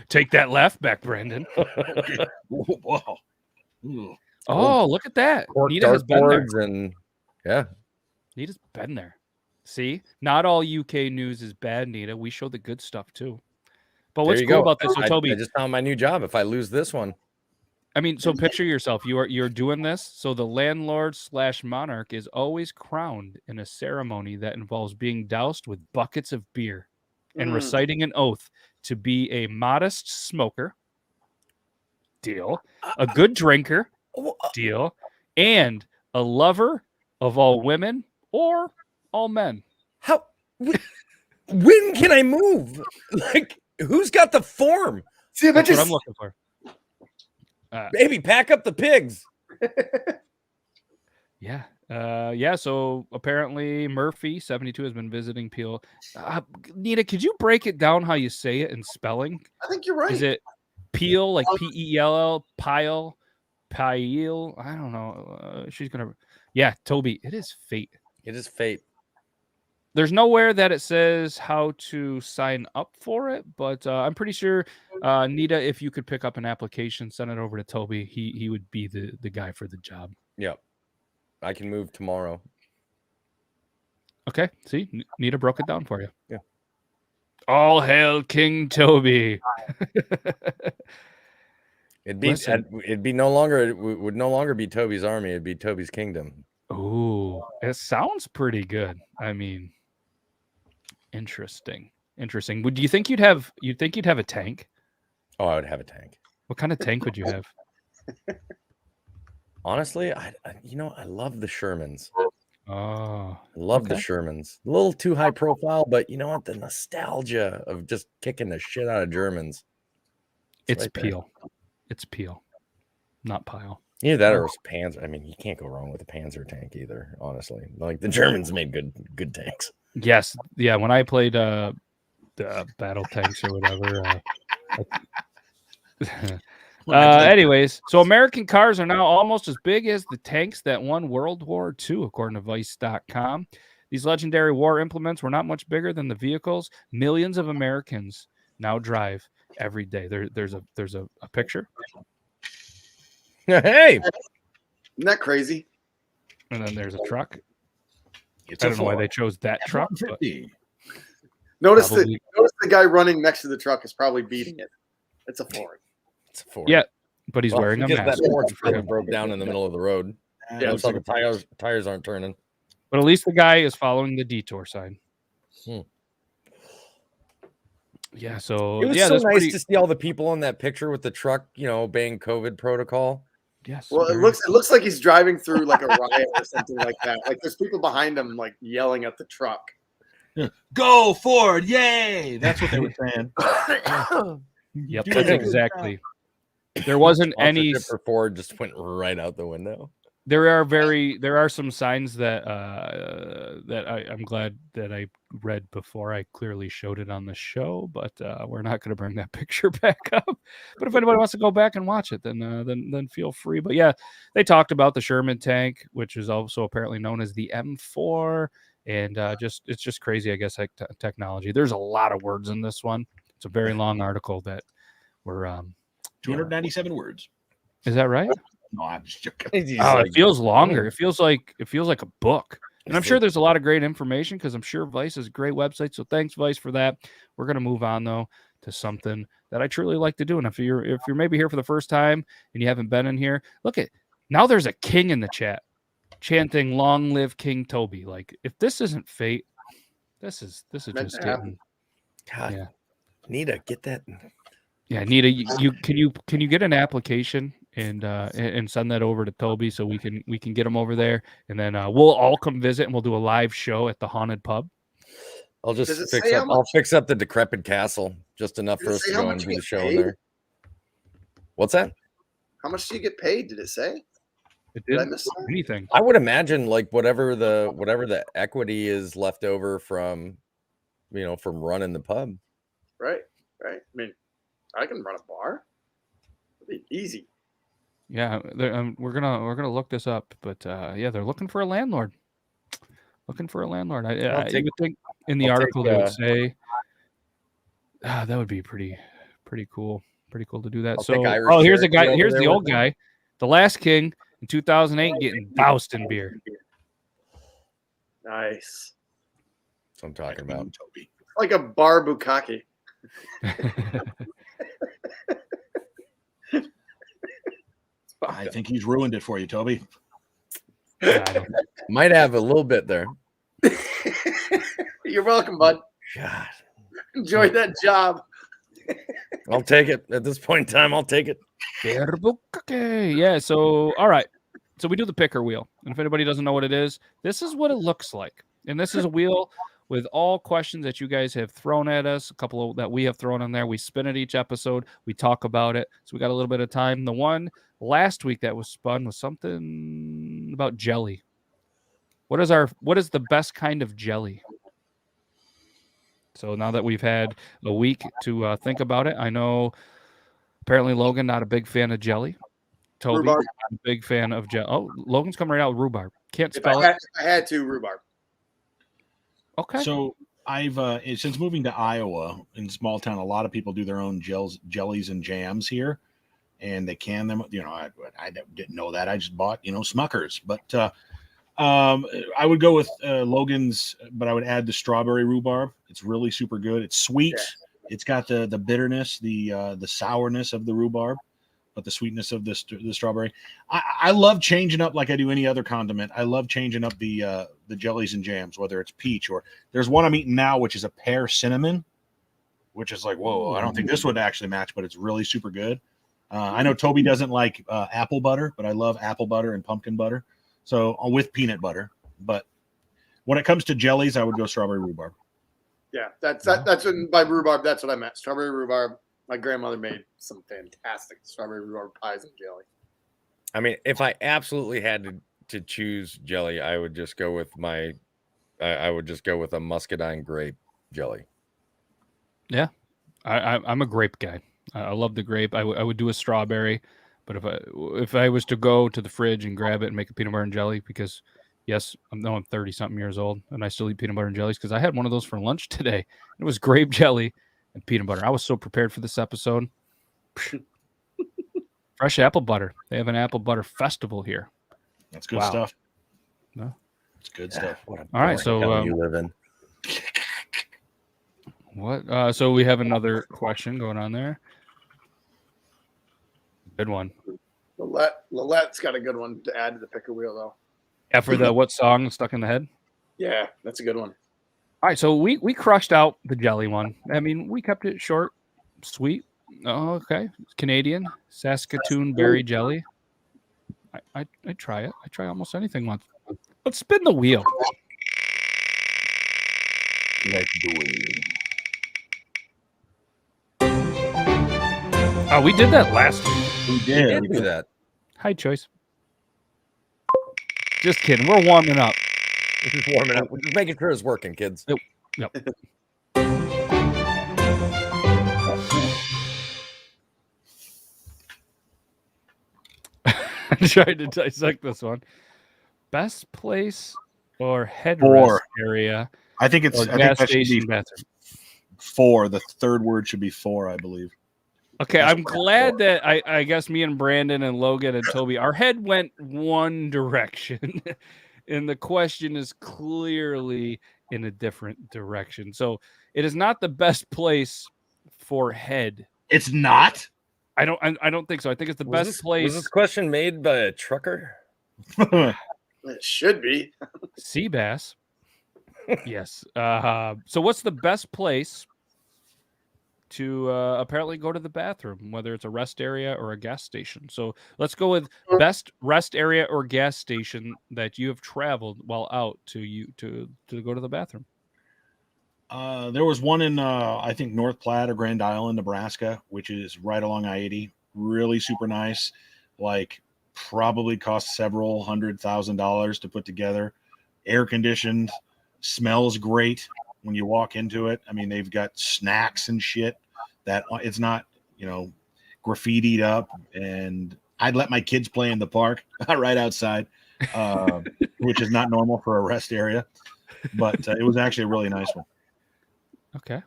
take that laugh back, Brandon. Okay. Wow. Oh, look at that. Nita has been there. And yeah, Nita's been there. See, not all UK news is bad, Nita. We show the good stuff too. But what's cool about this, so Toby? I just found my new job. If I lose this one, I mean, so picture yourself. You're doing this. So the landlord / monarch is always crowned in a ceremony that involves being doused with buckets of beer and reciting an oath to be a modest smoker. Deal. A good drinker. Deal. And a lover of all women or all men. How? When can I move? Like, who's got the form? See, that's what I'm looking for. Baby, pack up the pigs. Yeah. So apparently Murphy 72 has been visiting Peel. Nita, could you break it down how you say it in spelling? I think you're right. Is it Peel, like Peel, pile, Pail. I don't know. She's gonna. Yeah, Toby. It is fate. It is fate. There's nowhere that it says how to sign up for it, but I'm pretty sure, Nita, if you could pick up an application, send it over to Toby. He would be the guy for the job. Yep. I can move tomorrow. Okay. See, Nita broke it down for you. Yeah. All hail King Toby. It'd be no longer. It would no longer be Toby's army. It'd be Toby's kingdom. Ooh, it sounds pretty good. I mean, interesting. Would you think you'd have a tank? Oh, I would have a tank. What kind of tank would you have? Honestly, I love the Shermans. Oh, I love the Shermans. A little too high profile, but you know what? The nostalgia of just kicking the shit out of Germans. It's right Peel. It's Peel, not Pile. Either that or it's Panzer. I mean, you can't go wrong with a Panzer tank either, honestly. Like the Germans made good tanks. Yes. Yeah, when I played the battle tanks or whatever. Anyways, so American cars are now almost as big as the tanks that won World War II, according to Vice.com. These legendary war implements were not much bigger than the vehicles millions of Americans now drive every day. There's a picture. Hey, isn't that crazy? And then there's a truck. It's I don't know why they chose that truck. But Notice probably. the guy running next to the truck is probably beating it. It's a Ford. it's a Ford. Yeah, but he's wearing a because mask. that Ford's probably broke down in the middle of the road. Yeah, So the tires aren't turning. But at least the guy is following the detour sign. Yeah, so It was yeah, so that's nice pretty. to see all the people in that picture with the truck, obeying COVID protocol. Yes. Well, it looks like he's driving through like a riot or something like that. Like there's people behind him like yelling at the truck. Go Ford, yay! That's what they were saying. Yep, that's exactly. There wasn't any. Sponsorship for Ford just went right out the window. There are some signs that I'm glad that I read before I clearly showed it on the show, but we're not going to bring that picture back up. But if anybody wants to go back and watch it, then feel free. But yeah, they talked about the Sherman tank, which is also apparently known as the M4, and it's just crazy, I guess, like technology. There's a lot of words in this one. It's a very long article that we're 297 words. Is that right? No, I'm just joking. It feels longer. It feels like a book. And I'm sure there's a lot of great information because I'm sure Vice is a great website. So thanks, Vice, for that. We're gonna move on though to something that I truly like to do. And if you're maybe here for the first time and you haven't been in here, now there's a king in the chat chanting "Long live King Toby." Like if this isn't fate, this is just getting. God, yeah. Nita, get that. Yeah, Nita, you can you get an application and send that over to Toby so we can get him over there, and then we'll all come visit and we'll do a live show at the haunted pub. I'll just fix up the decrepit castle just enough for us to go and do the show in there. What's that? How much do you get paid? Did it say? It didn't anything. I would imagine like whatever the equity is left over from from running the pub. Right. I mean, I can run a bar. It'd be easy. Yeah, we're gonna look this up, but yeah, they're looking for a landlord. I would think in the article they would say that would be pretty cool. Pretty cool to do that. Here's a guy. Here's the old guy, the last king in 2008, getting doused in beer. Nice. That's what I'm talking about. Toby. Like a bar bukkake. I think he's ruined it for you, Toby. Might have a little bit there. You're welcome, bud. God. Enjoy that job. I'll take it. At this point in time, I'll take it. Yeah, so all right. So we do the picker wheel. And if anybody doesn't know what it is, this is what it looks like. And this is a wheel with all questions that you guys have thrown at us, a couple of that we have thrown in there. We spin it each episode. We talk about it. So we got a little bit of time. The one last week that was spun was something about jelly. What is the best kind of jelly? So now that we've had a week to think about it, I know apparently Logan not a big fan of jelly. Toby, Rhubarb. I'm a big fan of jelly. Oh, Logan's coming right out with rhubarb. Can't If spell I it. had to, rhubarb. Okay. So I've since moving to Iowa in small town, a lot of people do their own jellies and jams here, and they can them. I didn't know that. I just bought Smuckers, but I would go with Logan's, but I would add the strawberry rhubarb. It's really super good. It's sweet. Yeah. It's got the bitterness, the sourness of the rhubarb, but the sweetness of the strawberry. I love changing up like I do any other condiment. I love changing up the jellies and jams, whether it's peach or there's one I'm eating now, which is a pear cinnamon, which is like, whoa, I don't think this would actually match, but it's really super good. I know Toby doesn't like apple butter, but I love apple butter and pumpkin butter. So with peanut butter, but when it comes to jellies, I would go strawberry rhubarb. Yeah, that's what, by rhubarb. That's what I meant. Strawberry rhubarb. My grandmother made some fantastic strawberry rhubarb pies and jelly. I mean, if I absolutely had to choose jelly, I would just go with I would just go with a muscadine grape jelly. Yeah, I'm a grape guy. I love the grape. I would do a strawberry, but if I was to go to the fridge and grab it and make a peanut butter and jelly, because yes, I'm 30-something years old and I still eat peanut butter and jellies because I had one of those for lunch today. It was grape jelly and peanut butter. I was so prepared for this episode. Fresh apple butter. They have an apple butter festival here. That's good stuff. No, it's good stuff. All right, so you live in. What? So we have another question going on there. Good one. Lilette's got a good one to add to the picker wheel, though. Yeah, for the what song stuck in the head? Yeah, that's a good one. All right, so we crushed out the jelly one. I mean, we kept it short, sweet. Oh, okay. Canadian Saskatoon berry jelly. I try it. I try almost anything once. Let's spin the wheel. Let's do it. Oh, we did that last week. We did. We do that. Hi, Choice. Just kidding. We're warming up. We're just warming up. We're just making sure it's working, kids. Yep. I'm trying to dissect this one. Best place or headrest area? I think it's or gas station bathroom. 4. The third word should be 4, I believe. Okay, I'm glad that I guess me and Brandon and Logan and Toby, our head went one direction, and the question is clearly in a different direction. So it is not the best place for head. It's not. I don't think so. I think it's the best place. Was this question made by a trucker? It should be. Sea bass. Yes. So what's the best place to apparently go to the bathroom, whether it's a rest area or a gas station? So let's go with best rest area or gas station that you have traveled while out to go to the bathroom. There was one in I think North Platte or Grand Island, Nebraska, which is right along I-80. Really super nice. Like probably cost several $100,000 to put together. Air conditioned, smells great when you walk into it. I mean, they've got snacks and shit that it's not, graffitied up. And I'd let my kids play in the park right outside, which is not normal for a rest area. But it was actually a really nice one. Okay.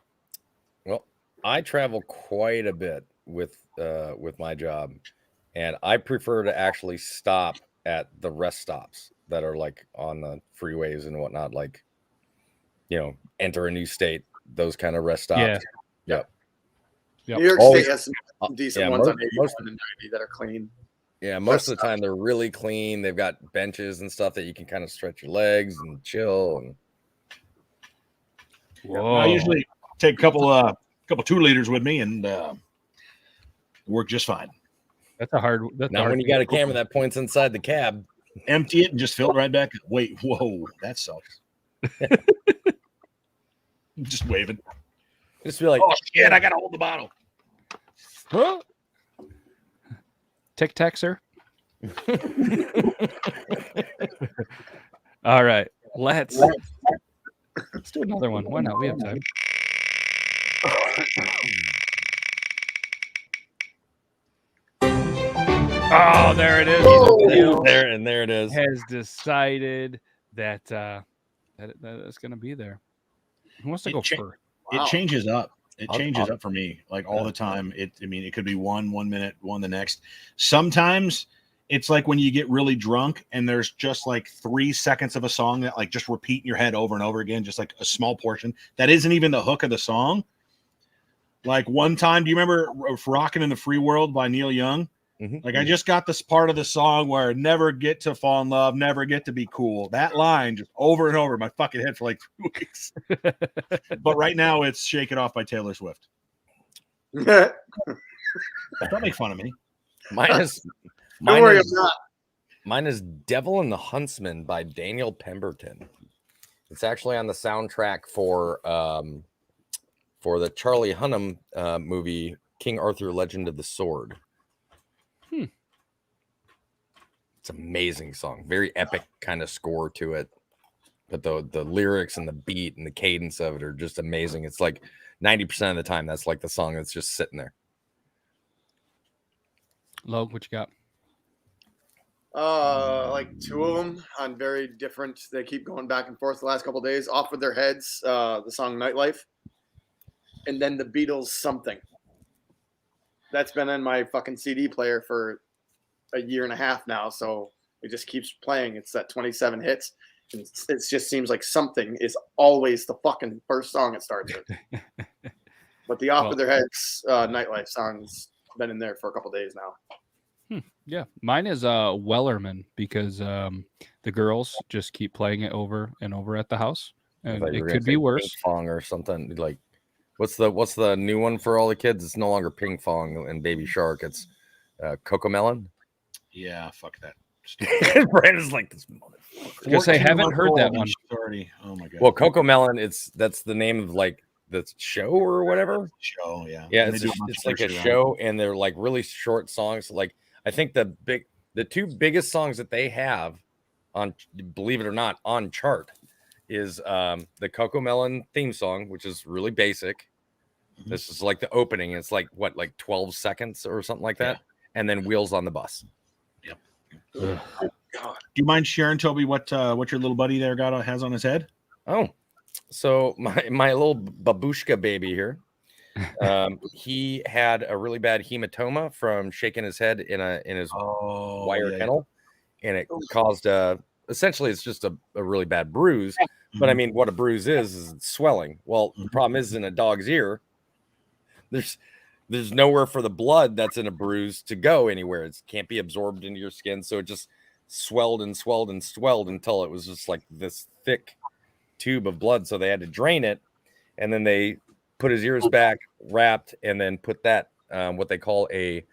Well, I travel quite a bit with my job, and I prefer to actually stop at the rest stops that are like on the freeways and whatnot, like enter a new state, those kind of rest stops. Yeah. Yep. New York Always, State has some decent ones on 81 and 90 that are clean. Yeah, most of the time they're really clean. They've got benches and stuff that you can kind of stretch your legs and chill. And Whoa. I usually take a couple 2-liters with me and work just fine. That's a hard. now when you got a camera that points inside the cab, Empty it and just fill it right back. Wait, whoa, that sucks. Just waving. just be like, Oh shit, I gotta hold the bottle. Huh? Tic Tac, sir. All right, let's do another one. Why not? We have time. Oh, there it is. There it is. Has decided that that's going to be there. Who wants to go first? It changes up. It I'll- changes up for me like all the time. It could be one minute, one the next. Sometimes it's like when you get really drunk and there's just like 3 seconds of a song that like just repeat in your head over and over again, just like a small portion that isn't even the hook of the song. Like one time, do you remember "Rockin' in the Free World" by Neil Young? Mhm. Like I just got this part of the song where "never get to fall in love, never get to be cool." That line just over and over in my fucking head for like 2 weeks. But right now it's "Shake It Off" by Taylor Swift. Don't make fun of me. Don't worry, I'm not. Mine is "Devil and the Huntsman" by Daniel Pemberton. It's actually on the soundtrack for the Charlie Hunnam movie King Arthur: Legend of the Sword. It's an amazing song, very epic kind of score to it. But the lyrics and the beat and the cadence of it are just amazing. It's like 90% of the time that's like the song that's just sitting there. Log, what you got? Like 2 of them on very different. They keep going back and forth the last couple of days. Off with Their Heads, the song "Nightlife," and then the Beatles' "Something." That's been in my fucking CD player for a year and a half now, so it just keeps playing. It's that 27 hits, and it just seems like "Something" is always the fucking first song it starts with. But the Off with Their Heads "Nightlife" song's been in there for a couple of days now. Yeah, mine is Wellerman because the girls just keep playing it over and over at the house, and it could be worse. Ping Pong or something like. What's the new one for all the kids? It's no longer Ping Pong and Baby Shark. It's Coco Melon. Yeah, fuck that. Brandon's like this motherfucker. Because I haven't heard that one. Already. Oh my god. Well, Coco Melon, that's the name of like the show or whatever. Show, yeah. Yeah, And it's they do a bunch it's of like a features show, and they're like really short songs. Like I think the 2 biggest songs that they have on, believe it or not, on chart is the Coco Melon theme song, which is really basic. This is like the opening. It's like what, like 12 seconds or something like that, and then "Wheels on the Bus." Yep. God. Do you mind sharing, Toby, what your little buddy there has on his head? Oh, so my little babushka baby here, he had a really bad hematoma from shaking his head in his wire kennel, and it caused essentially it's just a really bad bruise. But I mean, what a bruise is it's swelling. Well, the problem is in a dog's ear, there's nowhere for the blood that's in a bruise to go anywhere. It can't be absorbed into your skin, so it just swelled and swelled and swelled until it was just like this thick tube of blood. So they had to drain it, and then they put his ears back, wrapped, and then put that what they call a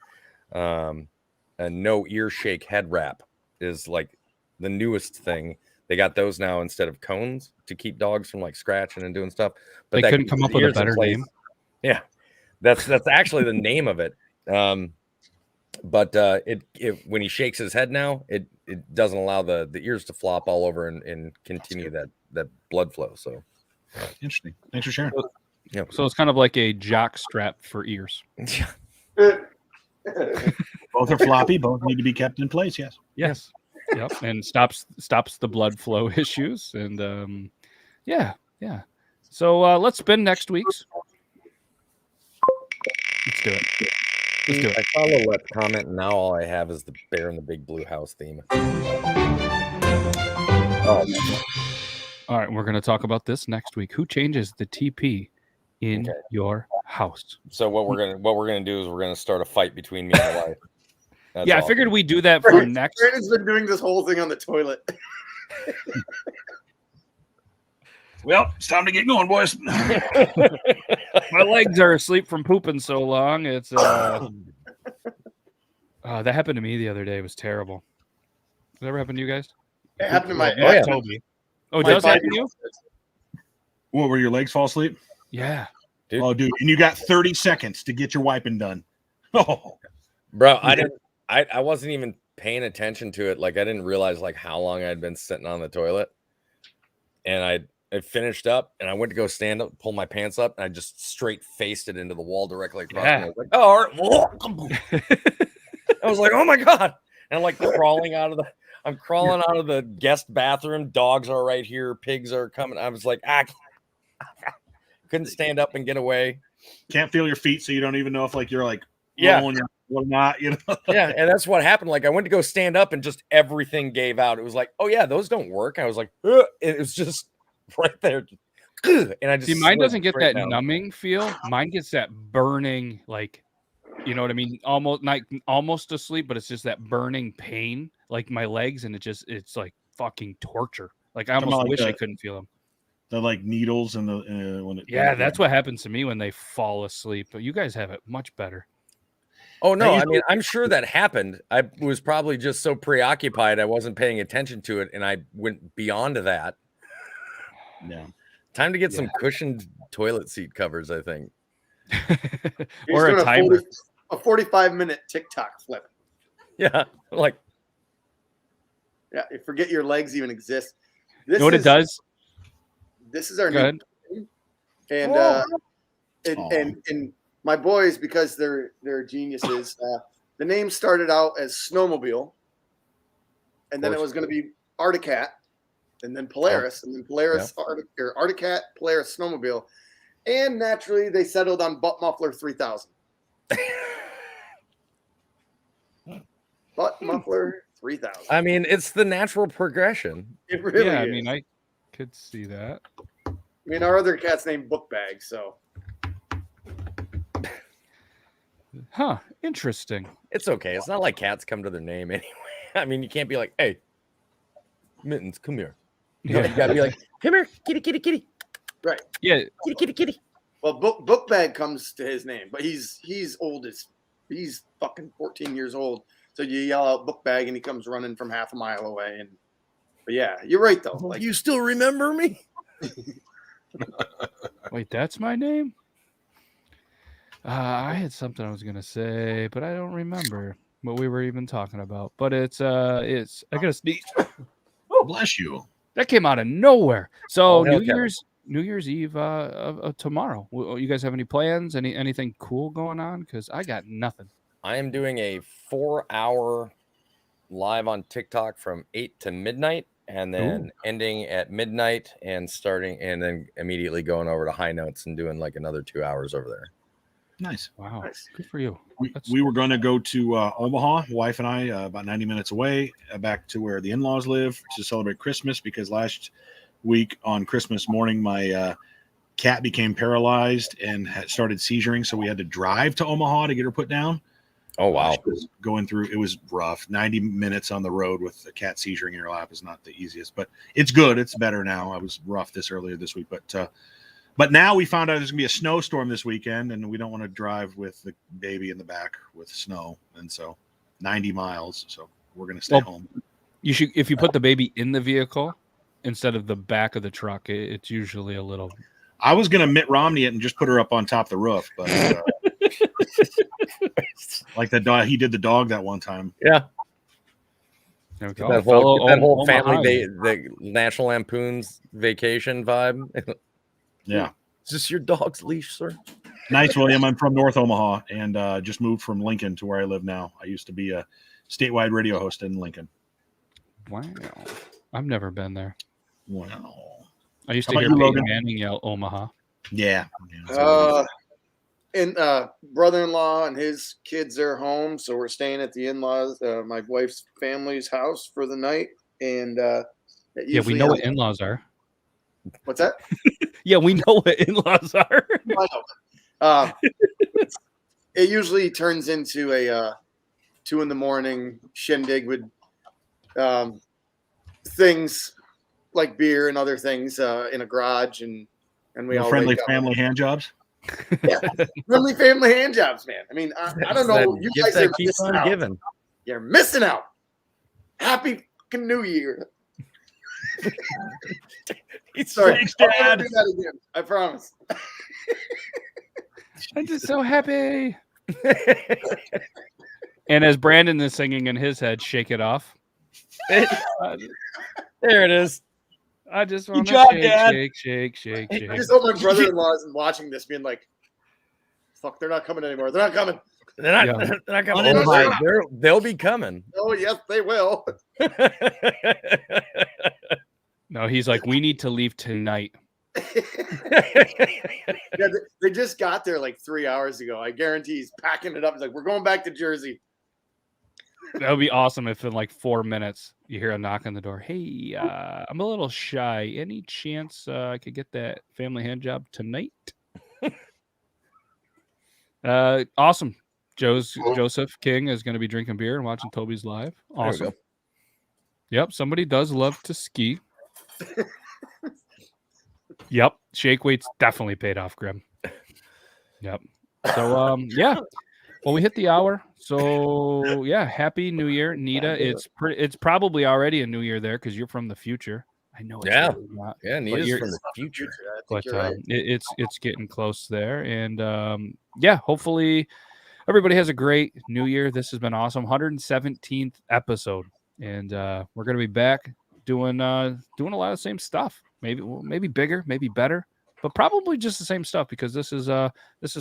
no ear shake head wrap is like the newest thing. They got those now instead of cones to keep dogs from like scratching and doing stuff. But they couldn't come up with a better name. Yeah, that's actually the name of it. But it when he shakes his head now, it doesn't allow the ears to flop all over and continue that blood flow. So interesting. Thanks for sharing. Yeah. So it's kind of like a jock strap for ears. Both are floppy. Both need to be kept in place. Yes. Yes. Yep. And stops the blood flow issues. And yeah. So let's spin next week's. Let's do it. I saw a little comment, and now all I have is the Bear in the Big Blue House theme. All right, we're going to talk about this next week. Who changes the TP in your house? So what we're gonna do is we're gonna start a fight between me and my wife. That's I figured we'd do that for next. Brandon's been doing this whole thing on the toilet. Well, it's time to get going, boys. My legs are asleep from pooping so long. It's that happened to me the other day. It was terrible. Does that ever happen to you guys? It happened to my Toby. Oh, does that happen to you? What, were your legs fall asleep? Yeah. Dude. Oh, dude, and you got 30 seconds to get your wiping done. Oh, bro, I wasn't even paying attention to it. Like I didn't realize like how long I'd been sitting on the toilet, and I finished up, and I went to go stand up, pull my pants up, and I just straight faced it into the wall directly across. Yeah. And I was like, oh, all right. I was like, oh my God. And I'm like crawling out of the guest bathroom. Dogs are right here. Pigs are coming. I was like, couldn't stand up and get away. Can't feel your feet, so you don't even know if like you're like Yeah. or not, you know. Yeah, and that's what happened. Like I went to go stand up and just everything gave out. It was like, oh yeah, those don't work. I was like, ugh. It was just right there. And I just see, mine doesn't get that down. numbing feel. Mine gets that burning, like, you know what I mean? Almost asleep, but it's just that burning pain, like my legs, and it's like fucking torture. Like I almost wish I couldn't feel them. The like needles and the when it. Yeah, that's what happens to me when they fall asleep. But you guys have it much better. Oh no, I mean, I'm sure that happened. I was probably just so preoccupied I wasn't paying attention to it, and I went beyond that. Yeah. Time to get some cushioned toilet seat covers, I think. Or a timer. A 45-minute TikTok flip. Yeah, like. Yeah, you forget your legs even exist. You know what it does? This is our Go new thing. And my boys, because they're geniuses, the name started out as Snowmobile, and then it was going to be Articat, and then Polaris, and then Polaris Articat, Polaris Snowmobile, and naturally they settled on Butt Muffler 3000. Butt Muffler 3000. I mean, it's the natural progression. It really is. I mean, I could see that. I mean, our other cat's named Book Bag, so. Huh, interesting. It's okay. It's not like cats come to their name anyway. I mean, you can't be like, hey, Mittens, come here. You gotta be like, come here, kitty, kitty, kitty. Right. Yeah. Kitty, kitty, kitty. Well, Book Bag comes to his name, but he's old as he's fucking 14 years old. So you yell out Book Bag and he comes running from half a mile away. But yeah, you're right though. Like, you still remember me? Wait, that's my name? I had something I was gonna say, but I don't remember what we were even talking about. But it's I gotta sneeze. Bless you. That came out of nowhere. So New Year's Eve tomorrow. You guys have any plans? Anything cool going on? Because I got nothing. I am doing a 4-hour live on TikTok from 8 to midnight, and then ending at midnight and then immediately going over to High Notes and doing like another 2 hours over there. Nice. Wow. Good for you. We were going to go to Omaha, wife and I, about 90 minutes away, back to where the in-laws live to celebrate Christmas, because last week on Christmas morning, my cat became paralyzed and had started seizuring. So we had to drive to Omaha to get her put down. Oh, wow. She was going through, it was rough. 90 minutes on the road with a cat seizuring in her lap is not the easiest, but it's good. It's better now. I was rough earlier this week, but now we found out there's gonna be a snowstorm this weekend, and we don't want to drive with the baby in the back with snow, and so 90 miles. So we're gonna stay home. You should, if you put the baby in the vehicle instead of the back of the truck, it's usually a little. I was gonna Mitt Romney it and just put her up on top of the roof, but like the dog, he did the dog that one time. Yeah. There we go. That whole family, the National Lampoon's Vacation vibe. Yeah. Is this your dog's leash, sir? Nice, William. I'm from North Omaha and just moved from Lincoln to where I live now. I used to be a statewide radio host in Lincoln. Wow. I've never been there. Wow. I used to hear Peyton Manning yell Omaha. Yeah. And brother-in-law and his kids are home, so we're staying at the in-laws, my wife's family's house for the night. And yeah, we know what in-laws are. What's that? Yeah, we know what in-laws are. I know. It usually turns into a 2 a.m. shindig with things like beer and other things in a garage, and we all friendly family hand jobs. Yeah, friendly family hand jobs, man. I mean, I don't know. You guys are missing out. Giving. You're missing out. Happy fucking New Year. Sorry, Thanks, Dad. I'm gonna do that again. I promise. I'm just so happy. And as Brandon is singing in his head, "Shake It Off." There it is. I just want to shake. I just hope my brother-in-law isn't watching this, being like, Fuck, they're not coming anymore. They're not coming. They're not, Yeah. they're not coming. Oh, they'll be coming. Oh, yes, they will. No, he's like, we need to leave tonight. Yeah, they just got there like 3 hours ago. I guarantee he's packing it up. He's like, we're going back to Jersey. That would be awesome if in like 4 minutes you hear a knock on the door. Hey, I'm a little shy. Any chance I could get that family hand job tonight? Awesome. Joseph King is going to be drinking beer and watching Toby's live. Awesome. Yep, somebody does love to ski. Yep, shake weight's definitely paid off, Grim. Yep. So yeah. Well, we hit the hour. So yeah, happy New Year, Nita. It's probably already a new year there because you're from the future. I know. It's really not. Yeah, Nita's from the future. But it's getting close there, and yeah, hopefully everybody has a great New Year. This has been awesome. 117th episode, and we're gonna be back doing a lot of the same stuff. Maybe bigger, maybe better, but probably just the same stuff because this is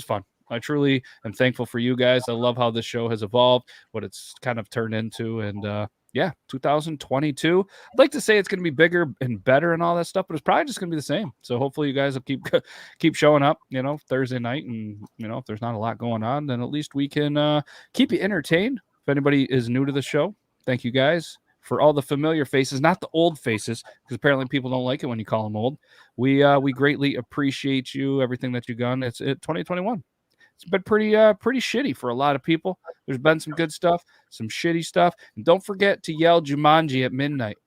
fun. I truly am thankful for you guys. I love how this show has evolved, what it's kind of turned into, and yeah, 2022. I'd like to say it's going to be bigger and better and all that stuff, but it's probably just going to be the same. So hopefully you guys will keep showing up, Thursday night, and if there's not a lot going on, then at least we can keep you entertained. If anybody is new to the show, thank you guys for all the familiar faces, not the old faces, because apparently people don't like it when you call them old. We greatly appreciate you, everything that you've done. It's 2021. It's been pretty shitty for a lot of people. There's been some good stuff, some shitty stuff. And don't forget to yell Jumanji at midnight.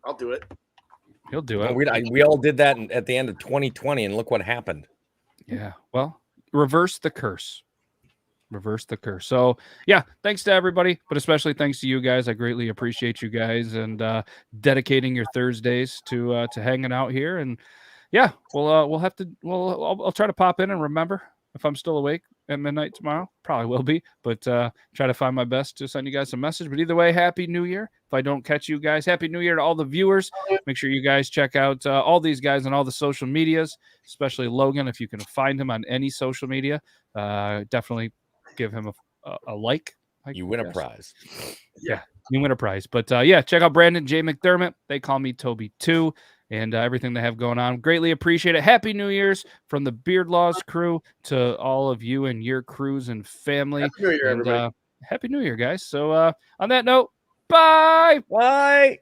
I'll do it. He'll do it. We all did that at the end of 2020, and look what happened. Yeah. Well, reverse the curse. Reverse the curse. So yeah, thanks to everybody, but especially thanks to you guys. I greatly appreciate you guys and dedicating your Thursdays to hanging out here. And yeah, I'll try to pop in and remember if I'm still awake at midnight tomorrow. Probably will be, but try to find my best to send you guys a message. But either way, Happy New Year. If I don't catch you guys, Happy New Year to all the viewers. Make sure you guys check out all these guys on all the social medias, especially Logan. If you can find him on any social media, definitely give him a like. You win a prize. Yeah, you win a prize. But yeah, check out Brandon J McDermott. They call me Toby too. And everything they have going on. Greatly appreciate it. Happy New Year's from the Beard Laws crew to all of you and your crews and family. Happy New Year, everybody. Happy New Year, guys. So on that note, bye. Bye.